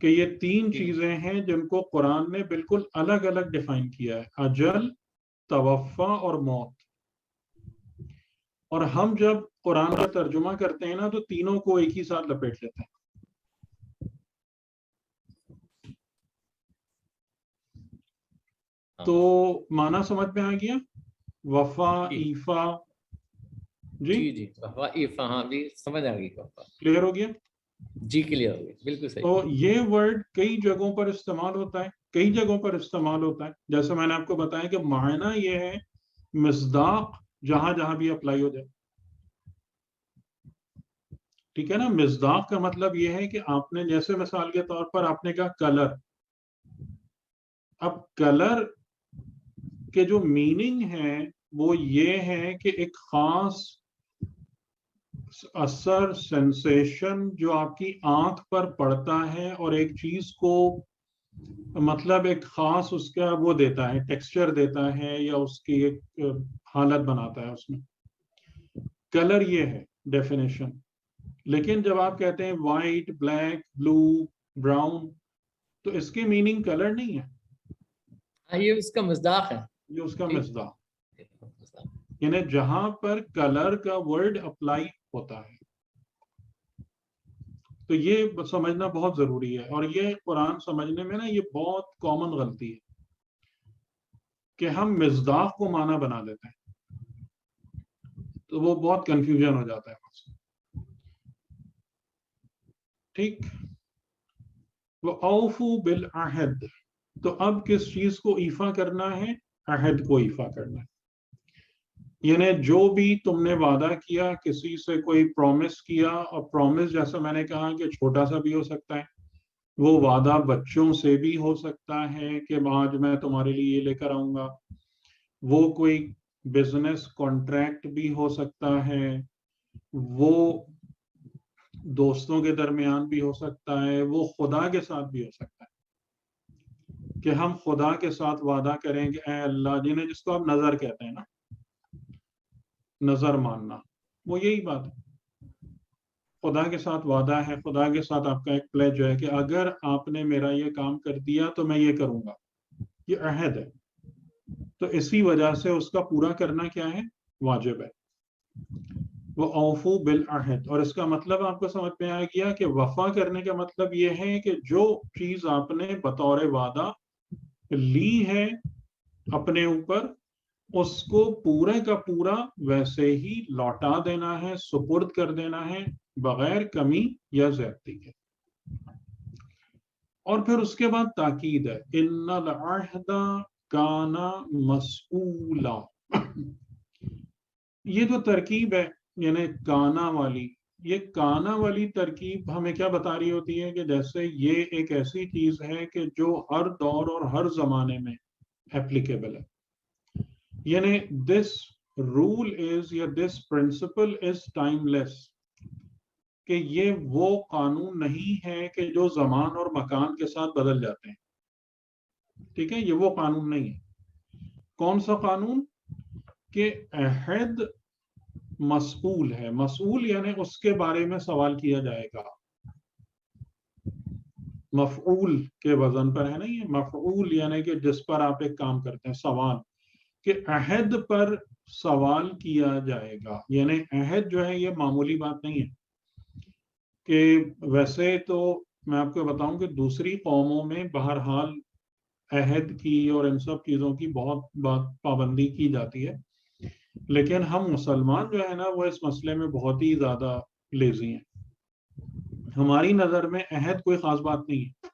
کہ یہ 3 چیزیں ہیں جن کو قرآن نے بالکل الگ الگ ڈیفائن کیا ہے: اجل، توفا اور موت. اور ہم جب قرآن کا ترجمہ کرتے ہیں نا تو تینوں کو ایک ہی ساتھ لپیٹ لیتے ہیں. تو معنی سمجھ میں آ گیا؟ وفا، ایفا. جی جی وفا ایفا. ہاں جی سمجھ آ گئی. وفا کلیئر ہو گیا؟ جی کلیئر ہو گئی. بالکل صحیح. تو یہ ورڈ کئی جگہوں پر استعمال ہوتا ہے، کئی جگہوں پر استعمال ہوتا ہے. جیسے میں نے آپ کو بتایا کہ معنی یہ ہے مصداق، جہاں جہاں بھی اپلائی ہو جائے. ٹھیک ہے نا. مصداق کا مطلب یہ ہے کہ آپ نے جیسے مثال کے طور پر آپ نے کہا کلر. اب کلر کے جو میننگ ہے وہ یہ ہے کہ ایک خاص اثر، سینسیشن جو آپ کی آنکھ پر پڑتا ہے اور ایک چیز کو مطلب ایک خاص اس کا وہ دیتا ہے، ٹیکسچر دیتا ہے، یا اس کی ایک حالت بناتا ہے اس میں. کلر یہ ہے ڈیفینیشن. لیکن جب آپ کہتے ہیں وائٹ، بلیک، بلو، براؤن، تو اس کی میننگ کلر نہیں ہے، یہ اس کا مصداق ہے. یہ اس کا مصداق. یعنی جہاں پر کلر کا ورڈ اپلائی ہوتا ہے. تو یہ سمجھنا بہت ضروری ہے. اور یہ قرآن سمجھنے میں نا یہ بہت کامن غلطی ہے کہ ہم مصداق کو معنی بنا لیتے ہیں، تو وہ بہت کنفیوژن ہو جاتا ہے. ٹھیک. وَأَوْفُوا بِالْعَهْدِ. تو اب کس چیز کو ایفا کرنا ہے؟ عہد کو ایفا کرنا ہے. یعنی جو بھی تم نے وعدہ کیا، کسی سے کوئی پرومس کیا، اور پرومس جیسا میں نے کہا کہ چھوٹا سا بھی ہو سکتا ہے، وہ وعدہ بچوں سے بھی ہو سکتا ہے کہ آج میں تمہارے لیے یہ لے کر آؤں گا، وہ کوئی بزنس کانٹریکٹ بھی ہو سکتا ہے، وہ دوستوں کے درمیان بھی ہو سکتا ہے، وہ خدا کے ساتھ بھی ہو سکتا ہے کہ ہم خدا کے ساتھ وعدہ کریں کہ اے اللہ، جس کو آپ نظر کہتے ہیں نا، نظر ماننا، وہ یہی بات ہے، خدا کے ساتھ وعدہ ہے، خدا کے ساتھ آپ کا ایک پلیج ہے کہ اگر آپ نے میرا یہ کام کر دیا تو میں یہ کروں گا، یہ عہد ہے، تو اسی وجہ سے اس کا پورا کرنا کیا ہے؟ واجب ہے، وہ اوفو بالعہد۔ اور اس کا مطلب آپ کو سمجھ میں آ گیا کہ وفا کرنے کا مطلب یہ ہے کہ جو چیز آپ نے بطور وعدہ لی ہے اپنے اوپر، اس کو پورا کا پورا ویسے ہی لوٹا دینا ہے، سپرد کر دینا ہے، بغیر کمی یا زیادتی کے۔ اور پھر اس کے بعد تاکید ہے، ان العہد کان مسئولا۔ یہ جو ترکیب ہے یعنی کانا والی، یہ کانا والی ترکیب ہمیں کیا بتا رہی ہوتی ہے کہ جیسے یہ ایک ایسی چیز ہے کہ جو ہر دور اور ہر زمانے میں ایپلیکیبل ہے، یعنی دس رول از یا دس پرنسپل از ٹائم لیس، کہ یہ وہ قانون نہیں ہے کہ جو زمان اور مکان کے ساتھ بدل جاتے ہیں، ٹھیک ہے، یہ وہ قانون نہیں ہے۔ کون سا قانون؟ کہ عہد مسئول ہے، مسئول یعنی اس کے بارے میں سوال کیا جائے گا، مفعول کے وزن پر ہے نا یہ، مفعول یعنی کہ جس پر آپ ایک کام کرتے ہیں، سوال، کہ عہد پر سوال کیا جائے گا۔ یعنی عہد جو ہے یہ معمولی بات نہیں ہے، کہ ویسے تو میں آپ کو بتاؤں کہ دوسری قوموں میں بہرحال عہد کی اور ان سب چیزوں کی بہت پابندی کی جاتی ہے، لیکن ہم مسلمان جو ہے نا وہ اس مسئلے میں بہت ہی زیادہ لیزی ہیں۔ ہماری نظر میں عہد کوئی خاص بات نہیں ہے،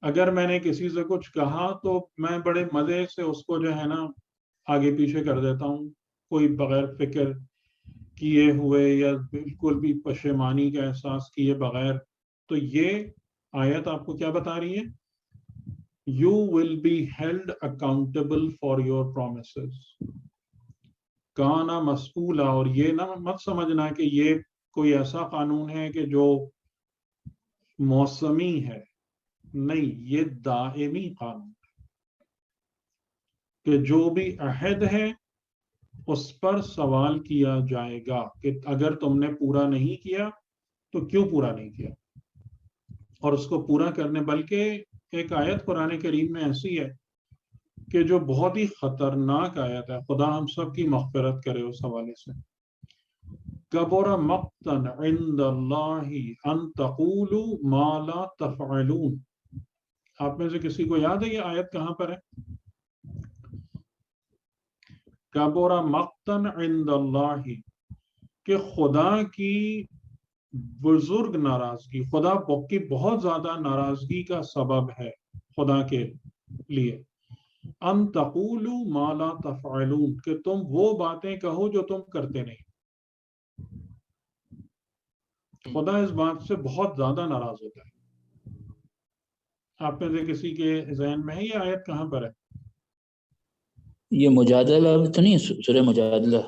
اگر میں نے کسی سے کچھ کہا تو میں بڑے مزے سے اس کو جو ہے نا آگے پیچھے کر دیتا ہوں، کوئی بغیر فکر کیے ہوئے یا بالکل بھی پشیمانی کا احساس کیے بغیر۔ تو یہ آیت آپ کو کیا بتا رہی ہے؟ You will be held accountable for your promises. کانا مسئولا۔ اور یہ نہ مت سمجھنا کہ یہ کوئی ایسا قانون ہے کہ جو موسمی ہے، نہیں، یہ دائمی قانون ہے کہ جو بھی عہد ہے اس پر سوال کیا جائے گا کہ اگر تم نے پورا نہیں کیا تو کیوں پورا نہیں کیا، اور اس کو پورا کرنے، بلکہ ایک آیت قرآن کریم میں ایسی ہے کہ جو بہت ہی خطرناک آیت ہے، خدا ہم سب کی مغفرت کرے اس حوالے سے، کبر مقتا عند اللہ ان تقولوا ما لا تفعلون۔ آپ میں سے کسی کو یاد ہے یہ آیت کہاں پر ہے؟ کبر مقتا عند اللہ، کہ خدا کی بزرگ ناراضگی، خدا کی بہت زیادہ ناراضگی کا سبب ہے خدا کے لیے، ان تقولوا ما لا تفعلون، کہ تم وہ باتیں کہو جو تم کرتے نہیں۔ خدا اس بات سے بہت زیادہ ناراض ہوتا ہے۔ آپ میں سے کسی کے ذہن میں ہے یہ آیت کہاں پر ہے؟ یہ مجادلہ تو نہیں، سورہ مجادلہ؟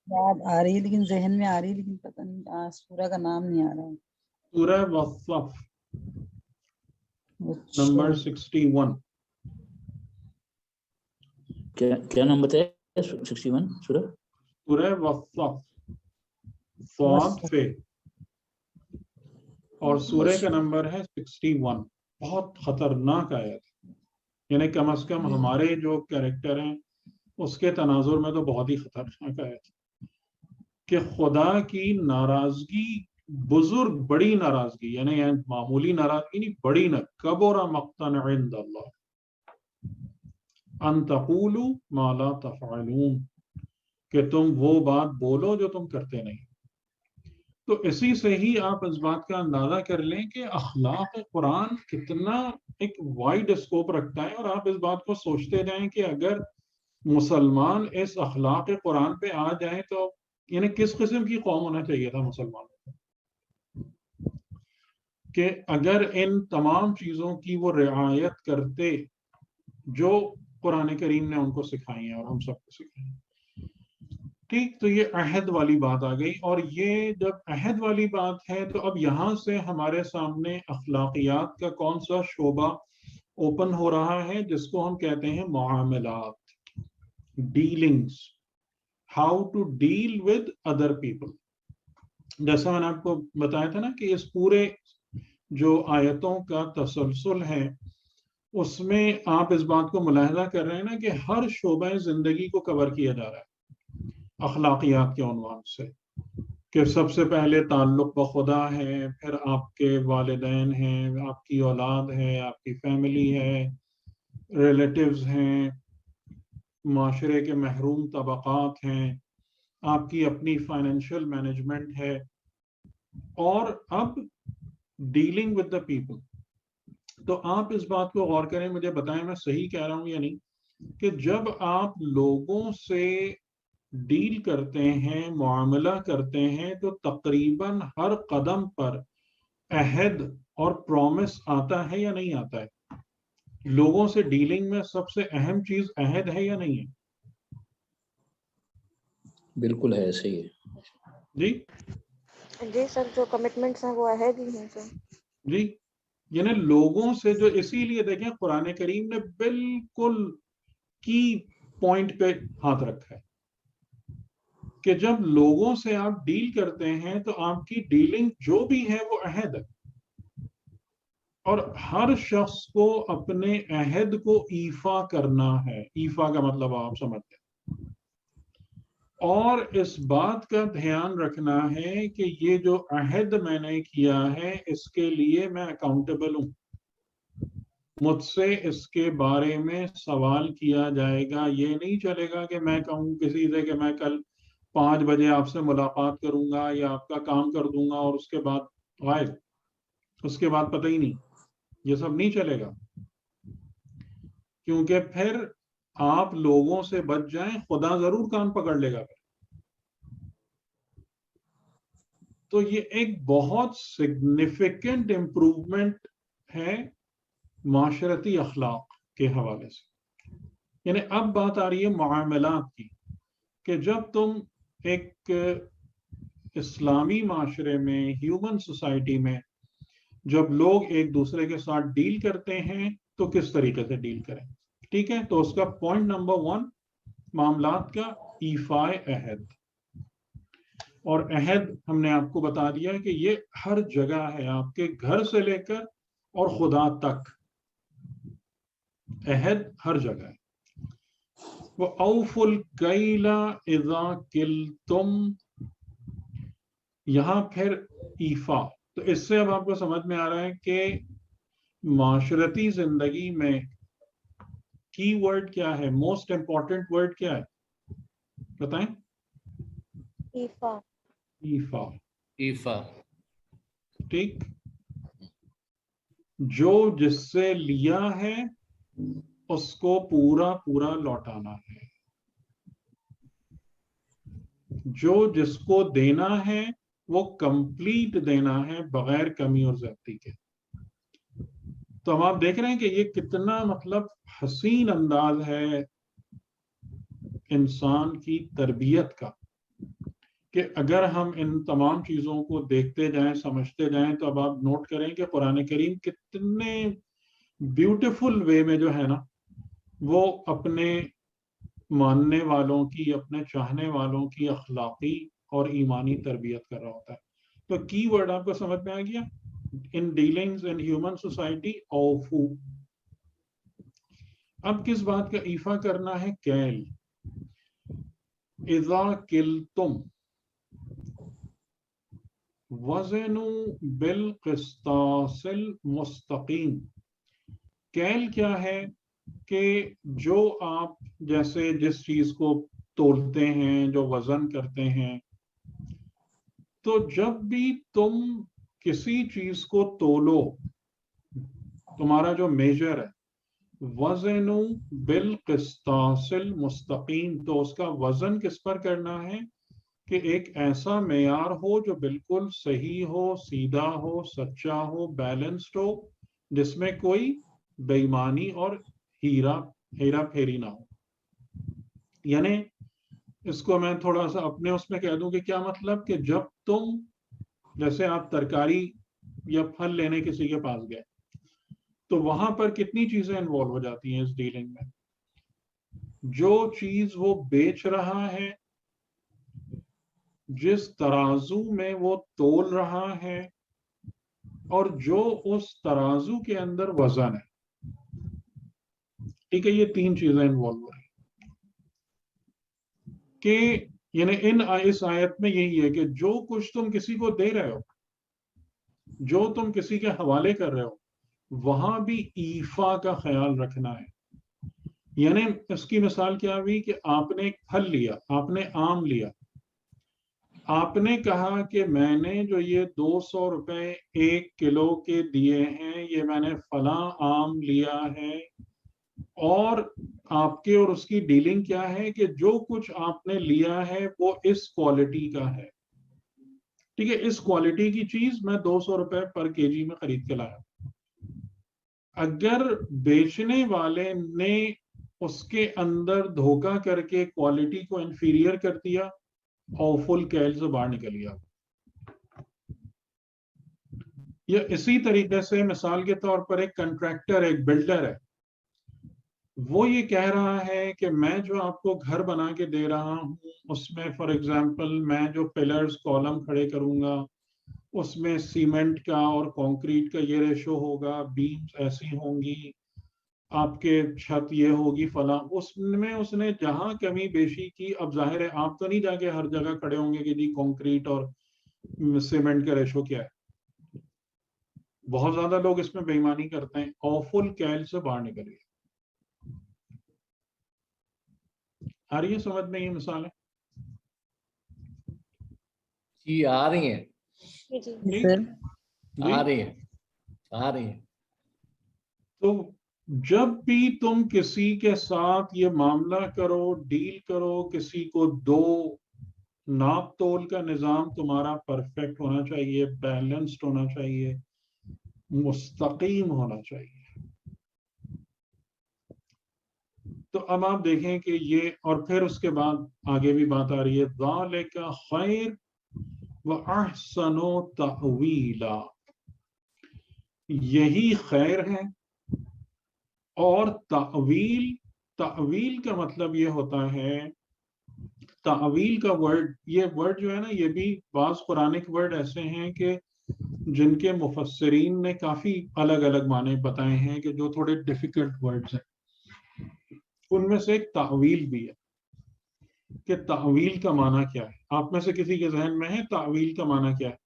یاد آ رہی ہے لیکن ذہن میں آ رہی ہے، لیکن پتہ نہیں سورہ کا نام نہیں آ رہا ہے۔ سورہ وصف نمبر 61۔ کیا نام بتایا؟ 61 سورہ؟ سورہ وصف، صاد پہ، اور سورہ کا نمبر ہے 61۔ بہت خطرناک آیت ہے، یعنی کم از کم ہمارے جو کیریکٹر ہیں اس کے تناظر میں تو بہت ہی خطرناک آیت ہے، کہ خدا کی ناراضگی، بزرگ بڑی ناراضگی، یعنی معمولی ناراضگی نہیں، بڑی نہ، کبر مقتا عند اللہ ان تقولوا ما لا تفعلون، کہ تم وہ بات بولو جو تم کرتے نہیں۔ تو اسی سے ہی آپ اس بات کا اندازہ کر لیں کہ اخلاق قرآن کتنا ایک وائڈ اسکوپ رکھتا ہے، اور آپ اس بات کو سوچتے جائیں کہ اگر مسلمان اس اخلاق قرآن پہ آ جائیں تو یعنی کس قسم کی قوم ہونا چاہیے تھا مسلمانوں کو، کہ اگر ان تمام چیزوں کی وہ رعایت کرتے جو قرآن کریم نے ان کو سکھائی ہیں اور ہم سب کو سکھائی ہیں. ٹھیک, تو یہ عہد والی بات آ گئی. اور یہ جب عہد والی بات ہے تو اب یہاں سے ہمارے سامنے اخلاقیات کا کون سا شعبہ اوپن ہو رہا ہے, جس کو ہم کہتے ہیں معاملات, dealings, how to deal with other people. جیسا میں نے آپ کو بتایا تھا نا کہ اس پورے جو آیتوں کا تسلسل ہے اس میں آپ اس بات کو ملاحظہ کر رہے ہیں نا کہ ہر شعبہ زندگی کو کور کیا جا رہا ہے اخلاقیات کے عنوان سے, کہ سب سے پہلے تعلق بخدا ہے, پھر آپ کے والدین ہیں, آپ کی اولاد ہے, آپ کی فیملی ہے, ریلیٹیوز ہیں, معاشرے کے محروم طبقات ہیں, آپ کی اپنی فائنینشیل مینجمنٹ ہے, اور اب ڈیلنگ ود دا پیپل. تو آپ اس بات کو غور کریں, مجھے بتائیں میں صحیح کہہ رہا ہوں یا نہیں, کہ جب آپ لوگوں سے ڈیل کرتے ہیں, معاملہ کرتے ہیں, تو تقریباً ہر قدم پر عہد اور پرومس آتا ہے یا نہیں آتا ہے؟ لوگوں سے ڈیلنگ میں سب سے اہم چیز عہد ہے یا نہیں ہے؟ بالکل ہے, صحیح ہے. جی سر, جو کمٹمنٹس ہیں وہ عہد ہی ہیں سر. جی, یعنی لوگوں سے جو, اسی لیے دیکھیں قرآن کریم نے بالکل کی پوائنٹ پہ ہاتھ رکھا ہے کہ جب لوگوں سے آپ ڈیل کرتے ہیں تو آپ کی ڈیلنگ جو بھی ہے وہ عہد ہے, اور ہر شخص کو اپنے عہد کو ایفا کرنا ہے. ایفا کا مطلب آپ سمجھتے ہیں, اور اس بات کا دھیان رکھنا ہے کہ یہ جو عہد میں نے کیا ہے اس کے لیے میں اکاؤنٹیبل ہوں, مجھ سے اس کے بارے میں سوال کیا جائے گا. یہ نہیں چلے گا کہ میں کہوں کسی سے کہ میں کل 5 بجے آپ سے ملاقات کروں گا یا آپ کا کام کر دوں گا اور اس کے بعد غائب, اس کے بعد پتہ ہی نہیں. یہ سب نہیں چلے گا, کیونکہ پھر آپ لوگوں سے بچ جائیں, خدا ضرور کان پکڑ لے گا. تو یہ ایک بہت سگنیفیکنٹ امپروومنٹ ہے معاشرتی اخلاق کے حوالے سے. یعنی اب بات آ رہی ہے معاملات کی, کہ جب تم ایک اسلامی معاشرے میں, ہیومن سوسائٹی میں جب لوگ ایک دوسرے کے ساتھ ڈیل کرتے ہیں تو کس طریقے سے ڈیل کریں. ٹھیک ہے, تو اس کا پوائنٹ نمبر 1 معاملات کا ایفاء عہد. اور عہد ہم نے آپ کو بتا دیا کہ یہ ہر جگہ ہے, آپ کے گھر سے لے کر اور خدا تک عہد ہر جگہ ہے. وَأَوْفُوا الْكَيْلَ إِذَا كِلْتُمْ, یہاں پھر ایفا. تو اس سے اب آپ کو سمجھ میں آ رہا ہے کہ معاشرتی زندگی میں کی ورڈ کیا ہے, موسٹ امپورٹنٹ ورڈ کیا ہے, بتائیں. ایفا. ایفا. ایفا. ٹھیک, جو جس سے لیا ہے اس کو پورا پورا لوٹانا ہے, جو جس کو دینا ہے وہ کمپلیٹ دینا ہے بغیر کمی اور زیادتی کے. تو ہم آپ دیکھ رہے ہیں کہ یہ کتنا مطلب حسین انداز ہے انسان کی تربیت کا, کہ اگر ہم ان تمام چیزوں کو دیکھتے جائیں, سمجھتے جائیں, تو اب آپ نوٹ کریں کہ قرآن کریم کتنے بیوٹیفل وے میں جو ہے نا وہ اپنے ماننے والوں کی, اپنے چاہنے والوں کی اخلاقی اور ایمانی تربیت کر رہا ہوتا ہے. تو کی ورڈ آپ کو سمجھ میں آ گیا, ان ڈیلنگز ان ہیومن سوسائٹی, اوفو. اب کس بات کا ایفا کرنا ہے, کیل. اذا کلتم وزنوا بالقسطاس المستقیم. کیل کیا ہے کہ جو آپ جیسے جس چیز کو تولتے ہیں, جو وزن کرتے ہیں, تو جب بھی تم کسی چیز کو تولو, تمہارا جو میجر ہے, وزنوا بالقسطاس المستقیم, تو اس کا وزن کس پر کرنا ہے, کہ ایک ایسا معیار ہو جو بالکل صحیح ہو، سیدھا ہو، سچا ہو، بیلنسڈ ہو، جس میں کوئی بے ایمانی اور ہیرا پھیری نہ ہو. یعنی اس کو میں تھوڑا سا اپنے اس میں کہہ دوں کہ کیا مطلب کہ جب تم جیسے آپ ترکاری یا پھل لینے کسی کے پاس گئے تو وہاں پر کتنی چیزیں انوالو ہو جاتی ہیں اس ڈیلنگ میں. جو چیز وہ بیچ رہا ہے، جس ترازو میں وہ تول رہا ہے، اور جو اس ترازو کے اندر وزن ہے، ٹھیک ہے، یہ 3 چیزیں انوالو ہو رہی کہ یعنی اس آیت میں یہی ہے کہ جو کچھ تم کسی کو دے رہے ہو، جو تم کسی کے حوالے کر رہے ہو، وہاں بھی ایفا کا خیال رکھنا ہے. یعنی اس کی مثال کیا ہوئی کہ آپ نے ایک پھل لیا، آپ نے آم لیا، آپ نے کہا کہ میں نے جو یہ 200 روپے 1 کلو کے دیے ہیں، یہ میں نے فلاں آم لیا ہے، اور آپ کے اور اس کی ڈیلنگ کیا ہے کہ جو کچھ آپ نے لیا ہے وہ اس کوالٹی کا ہے. ٹھیک ہے، اس کوالٹی کی چیز میں 200 روپے پر کے جی میں خرید کے لایا. اگر بیچنے والے نے اس کے اندر دھوکہ کر کے کوالٹی کو انفیریئر کر دیا، اوفل کیل سے باہر نکل گیا. یا اسی طریقے سے مثال کے طور پر ایک کنٹریکٹر، ایک بلڈر ہے، وہ یہ کہہ رہا ہے کہ میں جو آپ کو گھر بنا کے دے رہا ہوں اس میں فار ایگزامپل میں جو پلرز کالم کھڑے کروں گا اس میں سیمنٹ کا اور کانکریٹ کا یہ ریشو ہوگا، بیمز ایسی ہوں گی، آپ کے چھت یہ ہوگی فلاں. اس میں اس نے جہاں کمی بیشی کی، اب ظاہر ہے آپ تو نہیں جا کے ہر جگہ کھڑے ہوں گے کہ جی کانکریٹ اور سیمنٹ کا ریشو کیا ہے. بہت زیادہ لوگ اس میں بے ایمانی کرتے ہیں، اوفل کیل سے باہر نکل گئے. آ رہی ہے سمجھ میں یہ مثال ہے؟ جی آ رہی ہیں، جی سر آ رہی ہیں، آ رہی ہیں. تو جب بھی تم کسی کے ساتھ یہ معاملہ کرو، ڈیل کرو، کسی کو دو، ناپ تول کا نظام تمہارا پرفیکٹ ہونا چاہیے، بیلنسڈ ہونا چاہیے، مستقیم ہونا چاہیے. تو اب آپ دیکھیں کہ یہ، اور پھر اس کے بعد آگے بھی بات آ رہی ہے، ذالک خیر واحسن تأویلا، یہی خیر ہے. اور تعویل کا مطلب یہ ہوتا ہے، تعویل کا ورڈ، یہ ورڈ جو ہے نا، یہ بھی بعض قرآنک ورڈ ایسے ہیں کہ جن کے مفسرین نے کافی الگ الگ معنی بتائے ہیں کہ جو تھوڑے ڈیفیکلٹ ورڈز ہیں. ان میں سے ایک تعویل بھی ہے کہ تعویل کا معنی کیا ہے. آپ میں سے کسی کے ذہن میں ہے تعویل کا معنی کیا ہے؟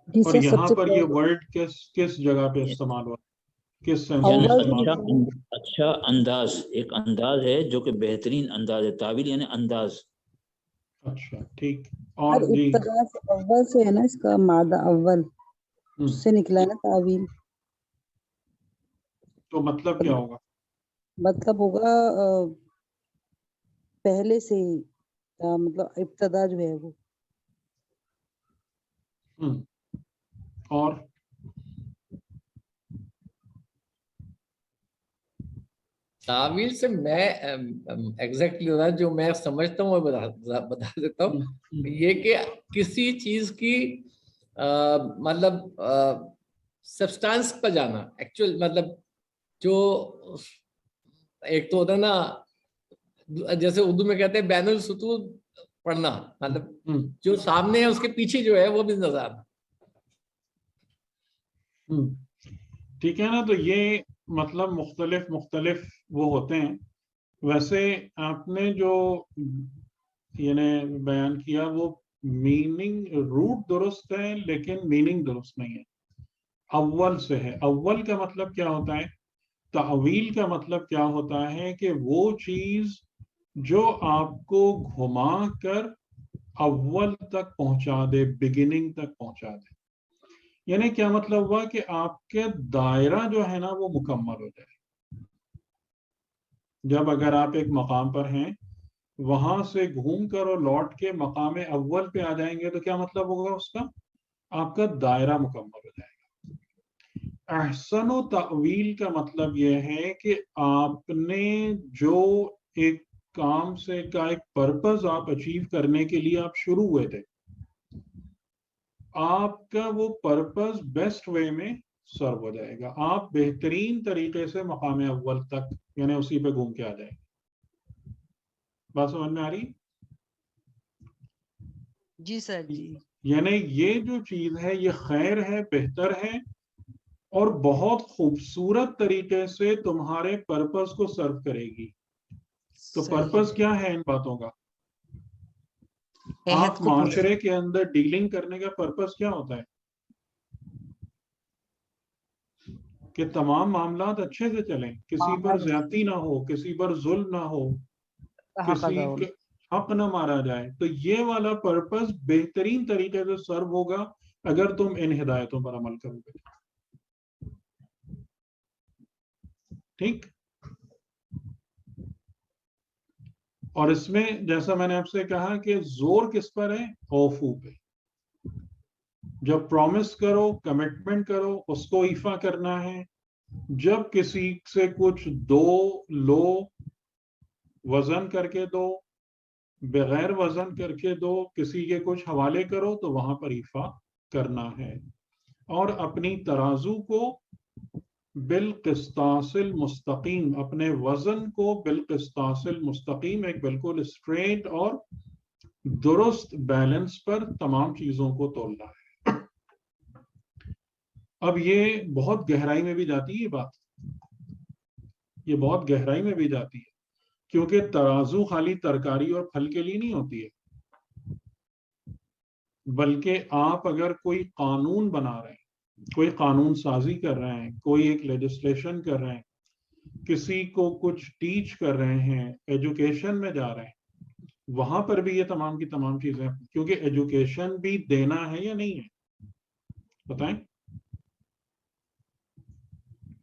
اور یہاں پر یہ ورڈ کس جگہ پہ استعمال ہوا، کس سینس میں یعنی استعمال؟ اچھا انداز، ایک انداز ہے جو کہ بہترین انداز ہے. تعویل یعنی انداز. اچھا ٹھیک. اور جی ابتدا سے اول سے ہے نا، اس کا مادہ اول اس سے نکلا ہے نا تعویل. تو مطلب کیا ہوگا؟ مطلب ہوگا پہلے سے ہی، مطلب ابتدا جو ہے وہ. اور تعویل سے میں ایگزیکٹلی جو میں سمجھتا ہوں وہ بتا دیتا ہوں. یہ کہ کسی چیز کی مطلب سبسٹانس پر جانا، ایکچوئل مطلب جو ایک تو ہوتا ہے نا، جیسے اردو میں کہتے ہیں بین السطور پڑھنا، مطلب جو سامنے ہے اس کے پیچھے جو ہے وہ بھی نظر آنا. ٹھیک ہے نا. تو یہ مطلب مختلف وہ ہوتے ہیں. ویسے آپ نے جو یعنی بیان کیا وہ میننگ روٹ درست ہے لیکن میننگ درست نہیں ہے. اول سے ہے. اول کا مطلب کیا ہوتا ہے؟ تعویل کا مطلب کیا ہوتا ہے کہ وہ چیز جو آپ کو گھما کر اول تک پہنچا دے، بگننگ تک پہنچا دے. یعنی کیا مطلب ہوا کہ آپ کے دائرہ جو ہے نا وہ مکمل ہو جائے. جب اگر آپ ایک مقام پر ہیں وہاں سے گھوم کر اور لوٹ کے مقام اول پہ آ جائیں گے تو کیا مطلب ہوگا اس کا؟ آپ کا دائرہ مکمل ہو جائے گا۔ احسن و تأویل کا مطلب یہ ہے کہ آپ نے جو ایک کام سے کا ایک پرپز آپ اچیو کرنے کے لیے آپ شروع ہوئے تھے، آپ کا وہ پرپز بیسٹ وے میں سرو ہو جائے گا، آپ بہترین طریقے سے مقام اول تک یعنی اسی پہ گھوم کے آ جائیں گے۔ بات سمجھ میں آ رہی؟ جی سر جی۔ یعنی یہ جو چیز ہے یہ خیر ہے، بہتر ہے اور بہت خوبصورت طریقے سے تمہارے پرپز کو سرو کرے گی۔ تو صحیح پرپز ہے۔ کیا ہے ان باتوں کا؟ عہد آپ کو پورا معاشرے کے اندر ڈیلنگ کرنے کا پرپز کیا ہوتا ہے؟ کہ تمام معاملات اچھے سے چلیں، کسی پر زیادتی نہ ہو، کسی پر ظلم نہ ہو، حق کسی ادا ہو۔ حق نہ مارا جائے۔ تو یہ والا پرپز بہترین طریقے سے سرو ہوگا اگر تم ان ہدایتوں پر عمل کرو گے۔ ٹھیک؟ اور اس میں جیسا میں نے آپ سے کہا کہ زور کس پر ہے؟ اوفو پہ۔ جب پرومس کرو، کمٹمنٹ کرو، اس کو ایفا کرنا ہے۔ جب کسی سے کچھ دو لو، وزن کر کے دو، بغیر وزن کر کے دو، کسی کے کچھ حوالے کرو تو وہاں پر ایفا کرنا ہے۔ اور اپنی ترازو کو بالقسطاس المستقیم، اپنے وزن کو بالقسطاس المستقیم، ایک بالکل اسٹریٹ اور درست بیلنس پر تمام چیزوں کو تولنا ہے۔ اب یہ بہت گہرائی میں بھی جاتی ہے، یہ بات یہ بہت گہرائی میں بھی جاتی ہے، کیونکہ ترازو خالی ترکاری اور پھل کے لیے نہیں ہوتی ہے، بلکہ آپ اگر کوئی قانون بنا رہے ہیں، کوئی قانون سازی کر رہے ہیں، کوئی ایک لیجسلیشن کر رہے ہیں، کسی کو کچھ ٹیچ کر رہے ہیں، ایجوکیشن میں جا رہے ہیں، وہاں پر بھی یہ تمام کی تمام چیزیں، کیونکہ ایجوکیشن بھی دینا ہے یا نہیں ہے؟ بتائیں۔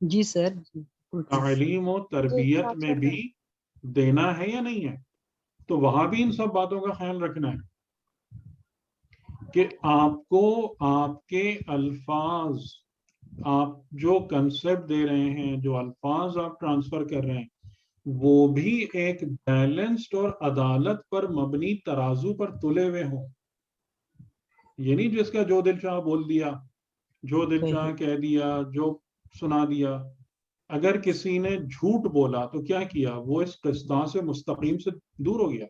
جی سر۔ تعلیم و تربیت میں بھی دینا ہے یا نہیں ہے؟ تو وہاں بھی ان سب باتوں کا خیال رکھنا ہے کہ آپ کو آپ کے الفاظ، آپ جو کنسپٹ دے رہے ہیں، جو الفاظ آپ ٹرانسفر کر رہے ہیں، وہ بھی ایک بیلنسڈ اور عدالت پر مبنی ترازو پر تلے ہوئے ہوں۔ یہ نہیں جس کا جو دل چاہ بول دیا، جو دل چاہ کہہ دیا، جو سنا دیا۔ اگر کسی نے جھوٹ بولا تو کیا کیا؟ وہ اس قسطاس سے مستقیم سے دور ہو گیا،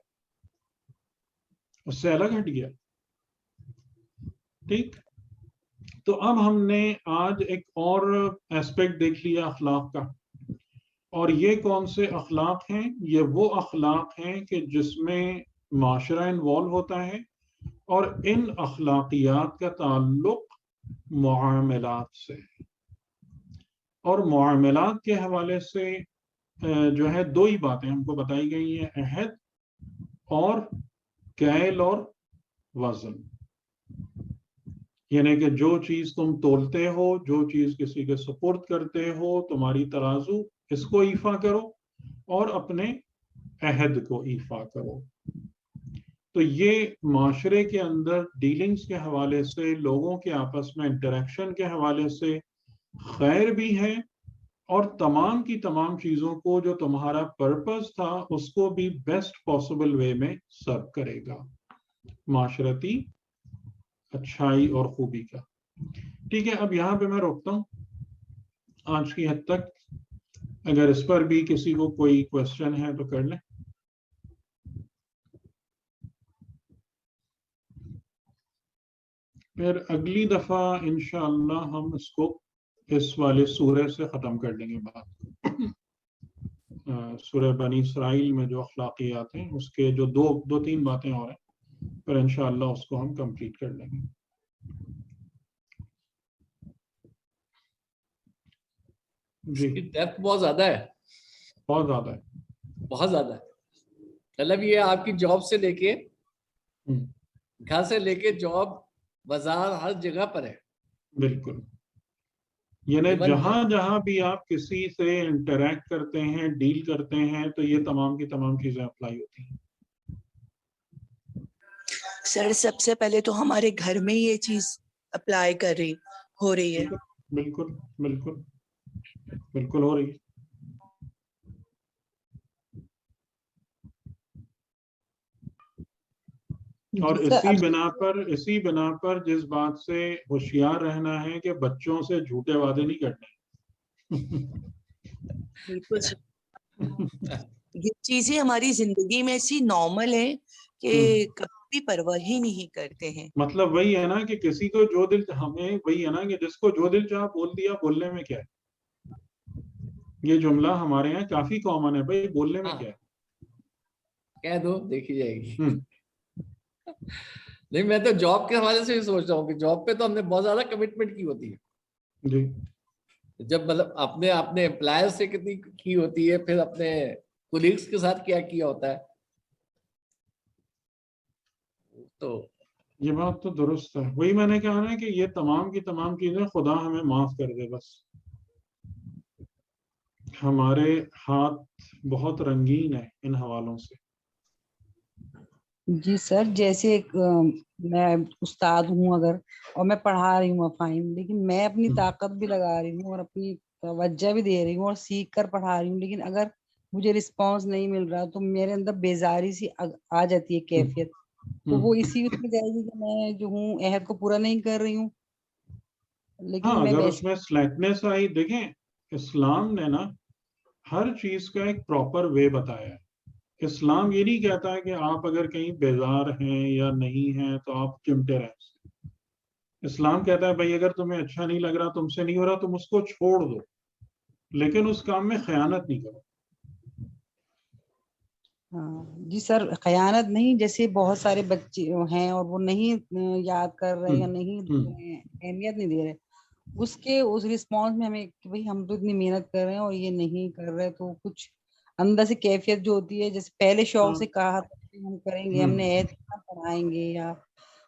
اس سے الگ ہٹ گیا۔ ٹھیک؟ تو اب ہم نے آج ایک اور ایسپیکٹ دیکھ لیا اخلاق کا، اور یہ کون سے اخلاق ہیں؟ یہ وہ اخلاق ہیں کہ جس میں معاشرہ انوالو ہوتا ہے، اور ان اخلاقیات کا تعلق معاملات سے ہے۔ اور معاملات کے حوالے سے جو ہے دو ہی باتیں ہم کو بتائی گئی ہیں، عہد اور کیل اور وزن۔ یعنی کہ جو چیز تم تولتے ہو، جو چیز کسی کے سپرد کرتے ہو، تمہاری ترازو، اس کو ایفا کرو اور اپنے عہد کو ایفا کرو۔ تو یہ معاشرے کے اندر ڈیلنگز کے حوالے سے، لوگوں کے آپس میں انٹریکشن کے حوالے سے خیر بھی ہے، اور تمام کی تمام چیزوں کو جو تمہارا پرپس تھا اس کو بھی بیسٹ پاسبل وے میں سرو کرے گا، معاشرتی اچھائی اور خوبی کا۔ ٹھیک ہے، اب یہاں پہ میں روکتا ہوں آج کی حد تک۔ اگر اس پر بھی کسی کو کوئی کوشچن ہے تو کر لیں۔ پھر اگلی دفعہ انشاءاللہ ہم اس کو اس والے سورہ سے ختم کر لیں گے بات۔ سورہ بنی اسرائیل میں جو اخلاقیات ہیں اس کے جو دو تین باتیں اور ہیں، پھر انشاءاللہ اس کو ہم کمپلیٹ کر لیں گے۔ جی ڈیپتھ بہت زیادہ ہے، بہت زیادہ ہے، بہت زیادہ ہے۔ مطلب یہ آپ کی جاب سے لے کے، گھر سے لے کے جاب، بازار، ہر جگہ پر ہے۔ بالکل۔ یعنی Even- جہاں جہاں بھی آپ کسی سے انٹریکٹ کرتے ہیں، ڈیل کرتے ہیں، تو یہ تمام کی تمام چیزیں اپلائی ہوتی ہیں. سر سب سے پہلے تو ہمارے گھر میں یہ چیز اپلائی ہو رہی ہے. بالکل بالکل بالکل ہو رہی ہے. اور جی سر، اسی بنا پر جس بات سے ہوشیار رہنا ہے کہ بچوں سے جھوٹے وعدے نہیں کرنے. بالکل سر. یہ چیزیں ہماری زندگی میں ایسی نارمل ہے کہ کبھی پرواہ ہی نہیں کرتے ہیں. مطلب وہی ہے نا کہ کسی کو جو دل، ہمیں وہی ہے نا کہ جس کو جو دل چاہ بول دیا، بولنے میں کیا ہے. یہ جملہ ہمارے یہاں کافی کامن ہے، بھائی بولنے میں کیا ہے. کہہ دو دیکھی جائے گی. ہم، نہیں میں تو جاب کے حوالے سے بھی سوچ رہا ہوں کہ جاب پہ تو ہم نے بہت زیادہ کمٹمنٹ کی ہوتی ہے. جی جب مطلب اپنے امپلائر سے کتنی کی ہوتی ہے، پھر اپنے کولیگس کے ساتھ کیا ہوتا ہے. تو یہ بات تو درست ہے. وہی میں نے کہا نا کہ یہ تمام کی تمام چیزیں خدا ہمیں معاف کر دے. بس ہمارے ہاتھ بہت رنگین ہیں ان حوالوں سے. جی سر، جیسے میں استاد ہوں اگر، اور میں پڑھا رہی ہوں فائن، لیکن میں اپنی طاقت بھی لگا رہی ہوں اور اپنی توجہ بھی دے رہی ہوں اور سیکھ کر پڑھا رہی ہوں، لیکن اگر مجھے رسپانس نہیں مل رہا تو میرے اندر بیزاری سی آ جاتی ہے کیفیت. تو وہ اسی میں جائے گی کہ میں جو ہوں عہد کو پورا نہیں کر رہی ہوں. لیکن ہاں میں اگر اس ویسے میں سلیکٹنیس آئی، دیکھیں اسلام نے نا ہر چیز کا ایک پراپر وے بتایا ہے. اسلام یہ نہیں کہتا ہے کہ آپ اگر کہیں بیزار ہیں یا نہیں ہیں تو آپ چمٹے رہیں. اسلام کہتا ہے بھائی اگر تمہیں اچھا نہیں لگ رہا، تم سے نہیں ہو رہا، تم اس کو چھوڑ دو، لیکن اس کام میں خیانت نہیں کرو. ہاں جی سر، خیانت نہیں، جیسے بہت سارے بچے ہیں اور وہ نہیں یاد کر رہے یا نہیں اہمیت نہیں دے رہے، اس رسپانس میں ہمیں کہ بھئی ہم تو اتنی محنت کر رہے ہیں اور یہ نہیں کر رہے، تو کچھ اندر سے کیفیت جو ہوتی ہے، جیسے پہلے شوق سے کہا ہم کریں گے، ہم نے اعتماد پڑھائیں گے یا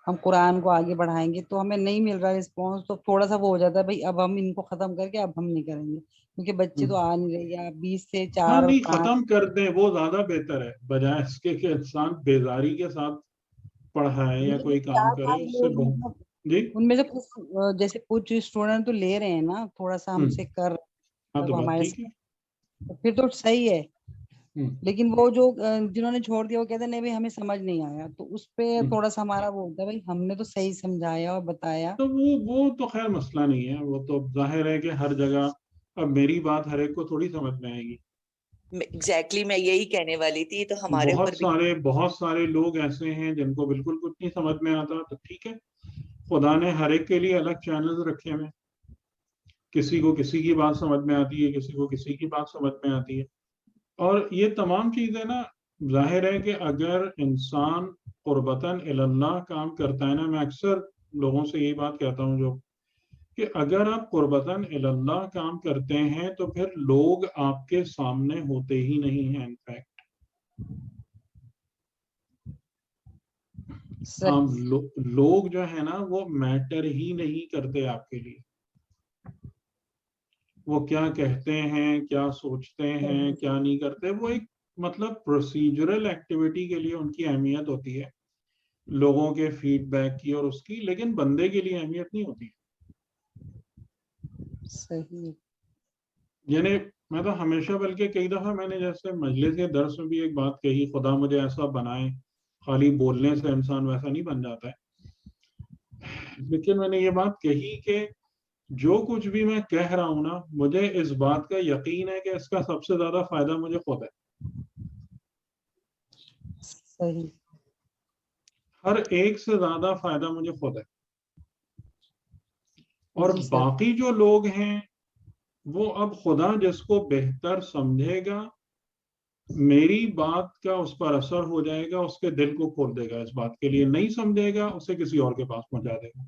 ہم قرآن کو آگے بڑھائیں گے، تو ہمیں نہیں مل رہا رسپانس، تو تھوڑا سا وہ ہو جاتا ہے بھئی اب ہم ان کو ختم کر کے اب ہم نہیں کریں گے، کیونکہ بچے تو آ نہیں رہے، یا 20 سے ہاں 4 نہیں 5. ختم کر دیں وہ زیادہ بہتر ہے، بجائے اس کے کہ انسان بیزاری کے ساتھ پڑھائے یا کوئی کام کرے. اس سے بہت جی ان میں سے کچھ جیسے کچھ اسٹوڈنٹ تو لے رہے ہیں نا، تھوڑا سا ہم سے کر ہاں تو وہ بات ہمارے ٹھیک ہے. تو پھر تو صحیح ہے. لیکن وہ جو جنہوں نے چھوڑ دیا وہ کہتے ہیں نہیں بھائی ہمیں سمجھ نہیں آیا، تو اس پہ تھوڑا سا ہمارا وہ ہوتا ہے بھائی ہم نے تو صحیح سمجھایا اور بتایا. تو وہ تو خیر مسئلہ نہیں ہے. وہ تو ظاہر ہے کہ ہر جگہ اب میری بات ہر ایک کو تھوڑی سمجھ میں آئے گی. ایگزیکٹلی میں یہی کہنے والی تھی. تو ہمارے اوپر بہت سارے لوگ ایسے ہیں جن کو بالکل کچھ نہیں سمجھ میں آتا. تو ٹھیک ہے، خدا نے ہر ایک کے لیے الگ چینلز رکھے ہوئے. کسی کو کسی کی بات سمجھ میں آتی ہے، کسی کو کسی کی بات سمجھ میں آتی ہے. اور یہ تمام چیزیں نا ظاہر ہے کہ اگر انسان قربتاً اللہ کام کرتا ہے نا، میں اکثر لوگوں سے یہی بات کہتا ہوں جو کہ اگر آپ قربتاً اللہ کام کرتے ہیں تو پھر لوگ آپ کے سامنے ہوتے ہی نہیں ہیں. انفیکٹ لوگ جو ہے نا وہ میٹر ہی نہیں کرتے آپ کے لیے. وہ کیا کہتے ہیں، کیا سوچتے ہیں، کیا نہیں کرتے، وہ ایک مطلب پروسیجرل ایکٹیویٹی کے لیے ان کی اہمیت ہوتی ہے، لوگوں کے فیڈ بیک کی اور اس کی، لیکن بندے کے لیے اہمیت نہیں ہوتی. صحیح. یعنی میں تو ہمیشہ، بلکہ کئی دفعہ میں نے جیسے مجلس کے درس میں بھی ایک بات کہی، خدا مجھے ایسا بنائے، خالی بولنے سے انسان ویسا نہیں بن جاتا ہے، لیکن میں نے یہ بات کہی کہ جو کچھ بھی میں کہہ رہا ہوں نا، مجھے اس بات کا یقین ہے کہ اس کا سب سے زیادہ فائدہ مجھے خود ہے. صحیح. ہر ایک سے زیادہ فائدہ مجھے خود ہے. اور جی سر. باقی جو لوگ ہیں وہ اب خدا جس کو بہتر سمجھے گا، میری بات کا اس پر اثر ہو جائے گا، اس کے دل کو کھول دے گا اس بات کے لیے، نہیں سمجھے گا اسے کسی اور کے پاس پہنچا دے گا.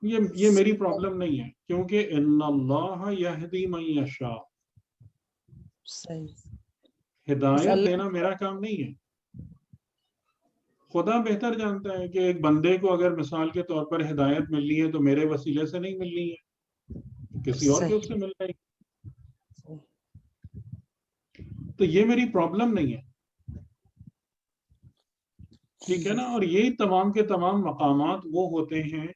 یہ میری پرابلم نہیں ہے، کیونکہ ان اللہ یہدی من یشاء، صحیح. ہدایت دینا میرا کام نہیں ہے. خدا بہتر جانتا ہے کہ ایک بندے کو اگر مثال کے طور پر ہدایت ملنی ہے تو میرے وسیلے سے نہیں ملنی ہے، کسی اور کے اس سے مل جائے گی. تو یہ میری پرابلم نہیں ہے، ٹھیک ہے نا. اور یہ تمام کے تمام مقامات وہ ہوتے ہیں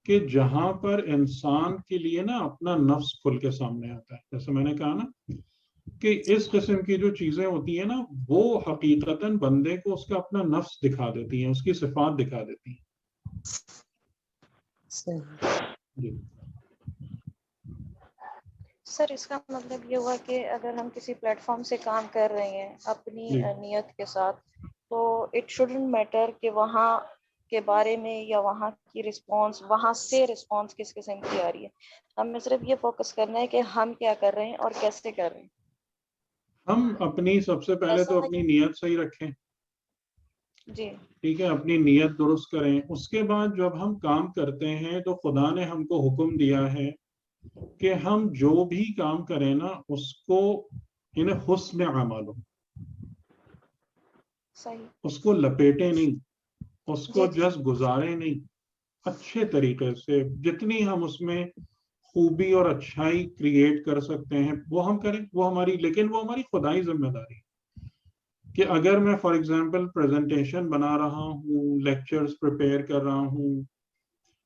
کہ جہاں پر انسان کے لیے نا اپنا نفس کھل کے سامنے آتا ہے. جیسے میں نے کہا نا کہ اس قسم کی جو چیزیں ہوتی ہیں نا وہ حقیقتاً بندے کو اس کا اپنا نفس دکھا دیتی ہیں، اس کی صفات دکھا دیتی ہیں. جی سر اس کا مطلب یہ ہوا کہ اگر ہم کسی پلیٹ فارم سے کام کر رہے ہیں اپنی جی نیت کے ساتھ تو اٹ شوڈنٹ میٹر کہ وہاں کے بارے میں یا وہاں کی رسپانس، وہاں سے رسپانس کس قسم کی آ رہی ہے. ہمیں صرف یہ فوکس کرنا ہے کہ ہم کیا کر رہے ہیں اور کیسے کر رہے ہیں. ہم اپنی سب سے پہلے تو اپنی نیت صحیح رکھیں، جی ٹھیک ہے، اپنی نیت درست کریں. اس کے بعد جب ہم کام کرتے ہیں تو خدا نے ہم کو حکم دیا ہے کہ ہم جو بھی کام کریں نا اس کو انہیں حسن عمل ہو، صحیح. اس کو لپیٹے نہیں، اس کو جی جس گزارے نہیں، اچھے طریقے سے جتنی ہم اس میں خوبی اور اچھائی کریٹ کر سکتے ہیں وہ ہم کریں. وہ ہماری، لیکن وہ ہماری خدائی ذمہ داری ہے کہ اگر میں فار ایگزامپل پریزنٹیشن بنا رہا ہوں، لیکچرز پریپیئر کر رہا ہوں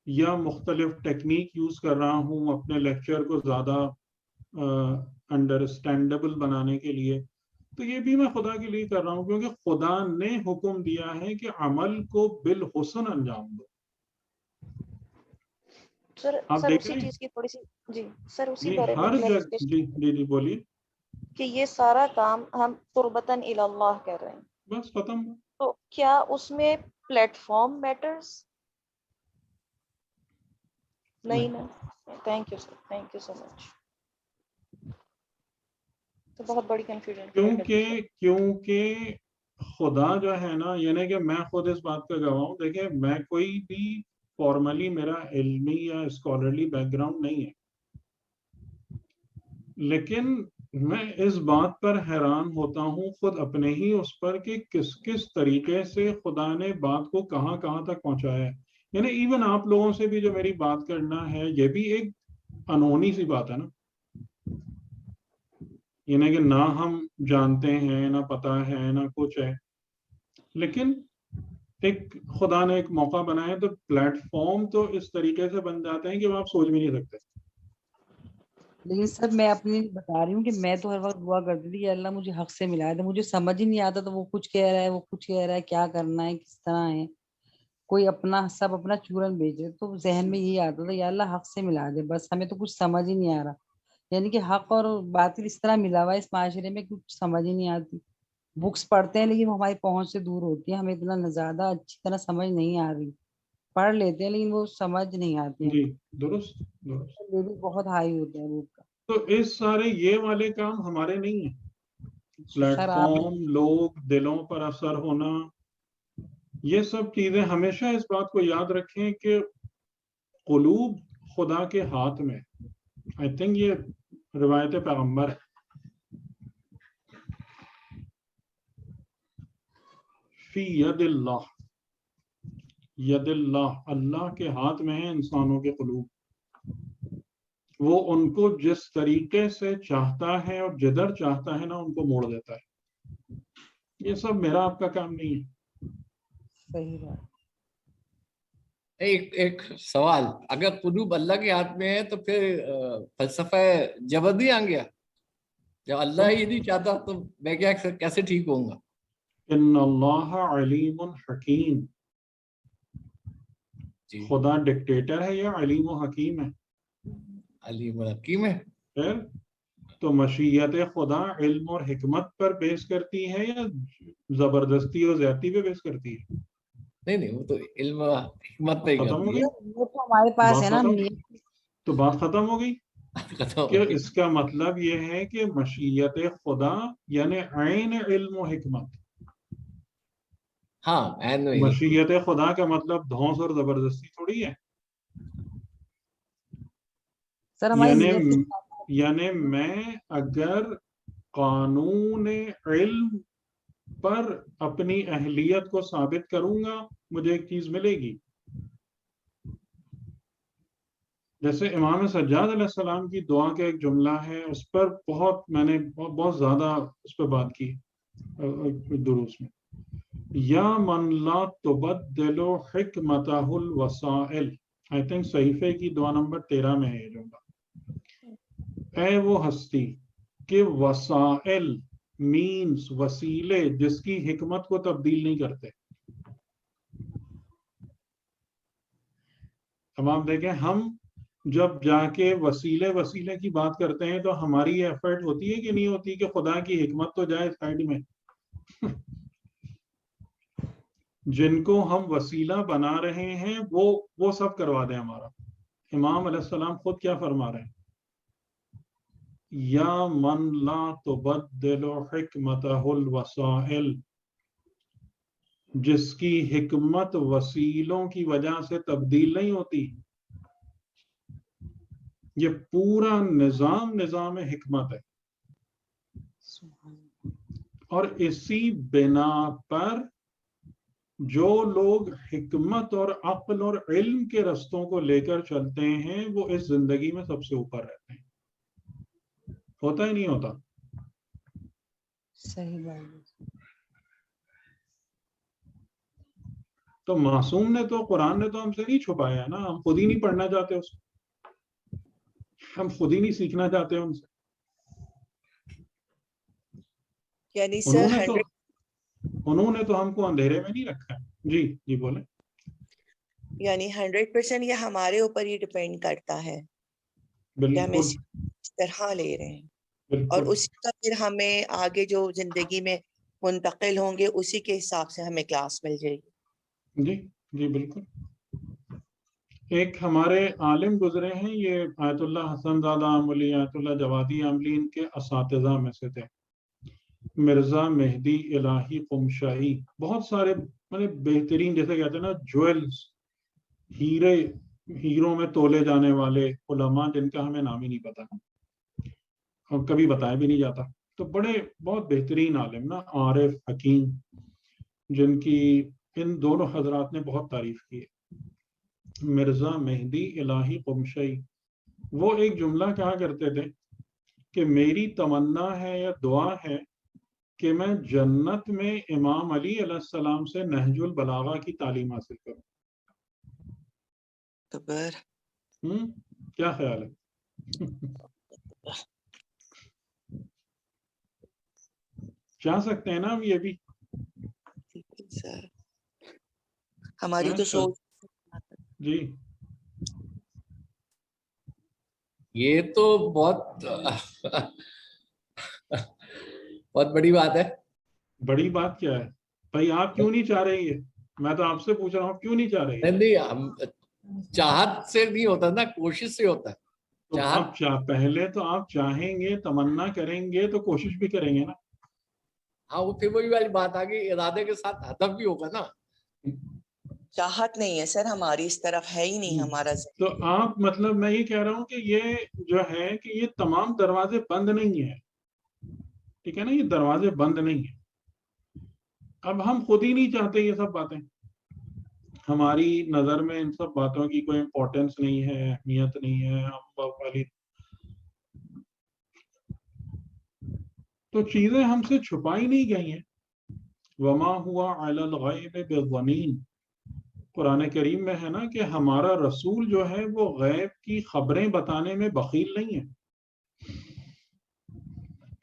یا مختلف ٹیکنیک یوز کر رہا ہوں اپنے لیکچر کو زیادہ انڈرسٹینڈیبل بنانے کے لیے، تو یہ بھی میں خدا کے لیے کر رہا ہوں کیونکہ خدا نے حکم دیا ہے کہ عمل کو بالحسن انجام دو. سر آپ سر دیکھ اسی رہے ہیں چیز کی تھوڑی سی جی سر اسی جی بارے میں ہر جگہ. کلیریفیکیشن جی جی جی بولیے. کہ یہ سارا کام ہم قربتاً الی اللہ کر رہے ہیں بس ختم. تو کیا اس میں پلیٹ فارم میٹرز؟ نہیں نا. Thank you sir, thank you so much. تو بہت بڑی کنفیوژن. کیونکہ خدا جو ہے نا، یعنی کہ میں خود اس بات کا گواہ ہوں. دیکھیں میں کوئی بھی فارملی میرا علمی یا اسکالرلی بیک گراؤنڈ نہیں ہے، لیکن میں اس بات پر حیران ہوتا ہوں خود اپنے ہی اس پر کہ کس کس طریقے سے خدا نے بات کو کہاں کہاں تک پہنچایا ہے. یعنی ایون آپ لوگوں سے بھی جو میری بات کرنا ہے یہ بھی ایک انہونی سی بات ہے نا، یعنی کہ نہ ہم جانتے ہیں، نہ پتہ ہے، نہ کچھ ہے، لیکن ایک خدا نے ایک موقع بنایا تو پلیٹ فارم تو اس طریقے سے بن جاتے ہیں کہ وہ آپ سوچ بھی نہیں سکتے. لیکن سر میں اپنی بتا رہی ہوں کہ میں تو ہر وقت دعا کرتی تھی کہ اللہ مجھے حق سے ملا دے. مجھے سمجھ ہی نہیں آتا تو وہ کچھ کہہ رہا ہے، وہ کچھ کہہ رہا ہے، کیا کرنا ہے، کس طرح ہے، کوئی اپنا سب اپنا چورن بھیجے. تو ذہن میں یہی آتا تھا یا اللہ حق سے ملا دے، بس ہمیں تو کچھ سمجھ ہی نہیں آ رہا. یعنی کہ حق اور باطل اس طرح ملا ہوا ہے اس معاشرے میں کچھ سمجھ ہی نہیں آتی. بکس پڑھتے ہیں لیکن وہ ہماری پہنچ سے دور ہوتی ہے، ہمیں اتنا زیادہ اچھی طرح سمجھ نہیں آ رہی. پڑھ لیتے ہیں لیکن وہ سمجھ نہیں آتی جی ہیں. درست درست. لیول بہت ہائی ہوتا ہے بک کا. تو اس سارے یہ والے کام ہمارے نہیں ہیں. پلیٹ سر آپ فارم، لوگ، دلوں پر اثر ہونا، یہ سب چیزیں ہمیشہ اس بات کو یاد رکھیں کہ قلوب خدا کے ہاتھ میں. آئی تھنک یہ روایت پیغمبر ہے. فی ید اللہ، ید اللہ، اللہ کے ہاتھ میں ہے انسانوں کے قلوب. وہ ان کو جس طریقے سے چاہتا ہے اور جدھر چاہتا ہے نا ان کو موڑ دیتا ہے. یہ سب میرا آپ کا کام نہیں ہے. صحیح بات. ایک سوال، اگر قلوب اللہ کے ہاتھ میں ہے تو پھر فلسفہ جبر نہیں آ گیا؟ جب اللہ یہ نہیں چاہتا تو میں کیا کیسے ٹھیک ہوں گا؟ ان اللہ علیم حکیم. جی خدا ڈکٹیٹر ہے یا علیم و حکیم ہے؟ علیم الحکیم ہے. پھر تو مشیت خدا علم اور حکمت پر بیس کرتی ہے یا زبردستی اور زیادتی پہ بیس کرتی ہے؟ نہیں وہ تو علم و حکمت پہ ہی ختم ہو کرتی گئی وہ تو ہمارے پاس بات ہے نا. ختم. تو بات ختم ہو گئی ختم کہ ہو گئی. اس کا مطلب یہ ہے کہ مشیت خدا یعنی عین علم و حکمت. ہاں مشیت خدا کا مطلب دھونس اور زبردستی تھوڑی ہے. سر ہماری نیت یعنی میں اگر قانون علم پر اپنی اہلیت کو ثابت کروں گا مجھے ایک چیز ملے گی. جیسے امام سجاد علیہ السلام کی دعا کا ایک جملہ ہے, اس پر میں نے بہت زیادہ اس پہ بات کی دروس میں. یا من لا تبدل حکمتہ الوسائل, آئی تھنک صحیفے کی دعا نمبر 13 میں ہے یہ جملہ. اے وہ ہستی کہ وسائل مینز وسیلے جس کی حکمت کو تبدیل نہیں کرتے. اب آپ دیکھیں, ہم جب جا کے وسیلے کی بات کرتے ہیں تو ہماری یہ ایفرٹ ہوتی ہے کہ نہیں ہوتی کہ خدا کی حکمت تو جائے سائڈ میں. جن کو ہم وسیلہ بنا رہے ہیں وہ سب کروا دیں ہمارا. امام علیہ السلام خود کیا فرما رہے ہیں؟ یا من لا تبدل حکمتہ الوسائل, جس کی حکمت وسیلوں کی وجہ سے تبدیل نہیں ہوتی. یہ پورا نظام حکمت ہے, اور اسی بنا پر جو لوگ حکمت اور عقل اور علم کے رستوں کو لے کر چلتے ہیں وہ اس زندگی میں سب سے اوپر رہتے ہیں. ہوتا ہی نہیں ہوتا. صحیح بات. تو معصوم نے تو, قرآن نے تو ہم سے نہیں چھپایا نا, ہم خود ہی نہیں پڑھنا چاہتے اس کو, ہم خود ہی نہیں سیکھنا چاہتے ان سے. یعنی سر انہوں نے تو ہم کو اندھیرے میں نہیں رکھا ہے. جی بولیں. یعنی 100% یہ ہمارے اوپر ہی ڈپینڈ کرتا ہے کہ ہم اس طرح لے رہے ہیں, اور اسی کا پھر ہمیں آگے جو زندگی میں منتقل ہوں گے اسی کے حساب سے ہمیں کلاس مل جائے گی. جی بالکل. ایک ہمارے عالم گزرے ہیں, یہ آیت اللہ حسن زادہ عاملی, آیت اللہ جوادی عاملی, ان کے اساتذہ میں سے تھے. مرزا مہدی الہی قمشائی. بہت سارے بہترین, جیسے کہتے ہیں نا جویلز, ہیروں میں تولے جانے والے علماء جن کا ہمیں نام ہی نہیں پتا اور کبھی بتایا بھی نہیں جاتا. تو بہت بہترین عالم نا, عارف حکیم, جن کی ان دونوں حضرات نے بہت تعریف کی ہے. مرزا مہدی الہی قمشائی, وہ ایک جملہ کہا کرتے تھے کہ میری تمنا ہے یا دعا ہے کہ میں جنت میں امام علی علیہ السلام سے نہج البلاغہ کی تعلیم حاصل کروں. کیا خیال ہے؟ چاہ سکتے ہیں نا ہم یہ بھی. ہماری تو سوچ. جی یہ تو بہت بڑی بات ہے. بڑی بات کیا ہے بھائی؟ آپ کیوں نہیں چاہ رہے یہ؟ میں تو آپ سے پوچھ رہا ہوں, کیوں نہیں چاہ رہے؟ نہیں, چاہت سے نہیں ہوتا نا, کوشش سے ہوتا ہے. تو آپ پہلے تو آپ چاہیں گے, تمنا کریں گے تو کوشش بھی کریں گے نا. ہاں, وہ پھر وہی والی بات آ گئی, ارادے کے ساتھ ہدف بھی ہوگا نا. چاہت نہیں ہے سر ہماری اس طرف, ہے ہی نہیں ہمارا. تو آپ مطلب میں یہ کہہ رہا ہوں کہ یہ جو ہے کہ یہ تمام دروازے بند نہیں ہیں, ٹھیک ہے نا, یہ دروازے بند نہیں ہیں. اب ہم خود ہی نہیں چاہتے یہ سب باتیں, ہماری نظر میں ان سب باتوں کی کوئی امپورٹنس نہیں ہے, اہمیت نہیں ہے, ہم والی تو چیزیں ہم سے چھپائی نہیں گئی ہیں. وما ہوا علی الغیب بضنین, قرآن کریم میں ہے نا کہ ہمارا رسول جو ہے وہ غیب کی خبریں بتانے میں بخیل نہیں ہے.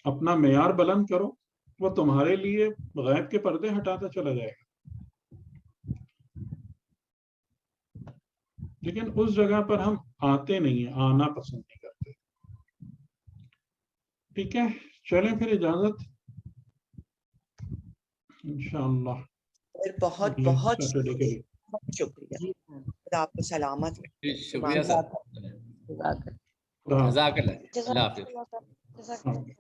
اپنا معیار بلند کرو, وہ تمہارے لیے غیب کے پردے ہٹاتا چلا جائے گا. لیکن اس جگہ پر ہم آتے نہیں ہیں, آنا پسند نہیں کرتے. ٹھیک ہے, چلیں پھر اجازت انشاءاللہ. بہت بہت سیٹرڈے کے لیے شکریہ. خدا آپ کو سلامت. شکریہ سر. جزاک اللہ. اللہ حافظ.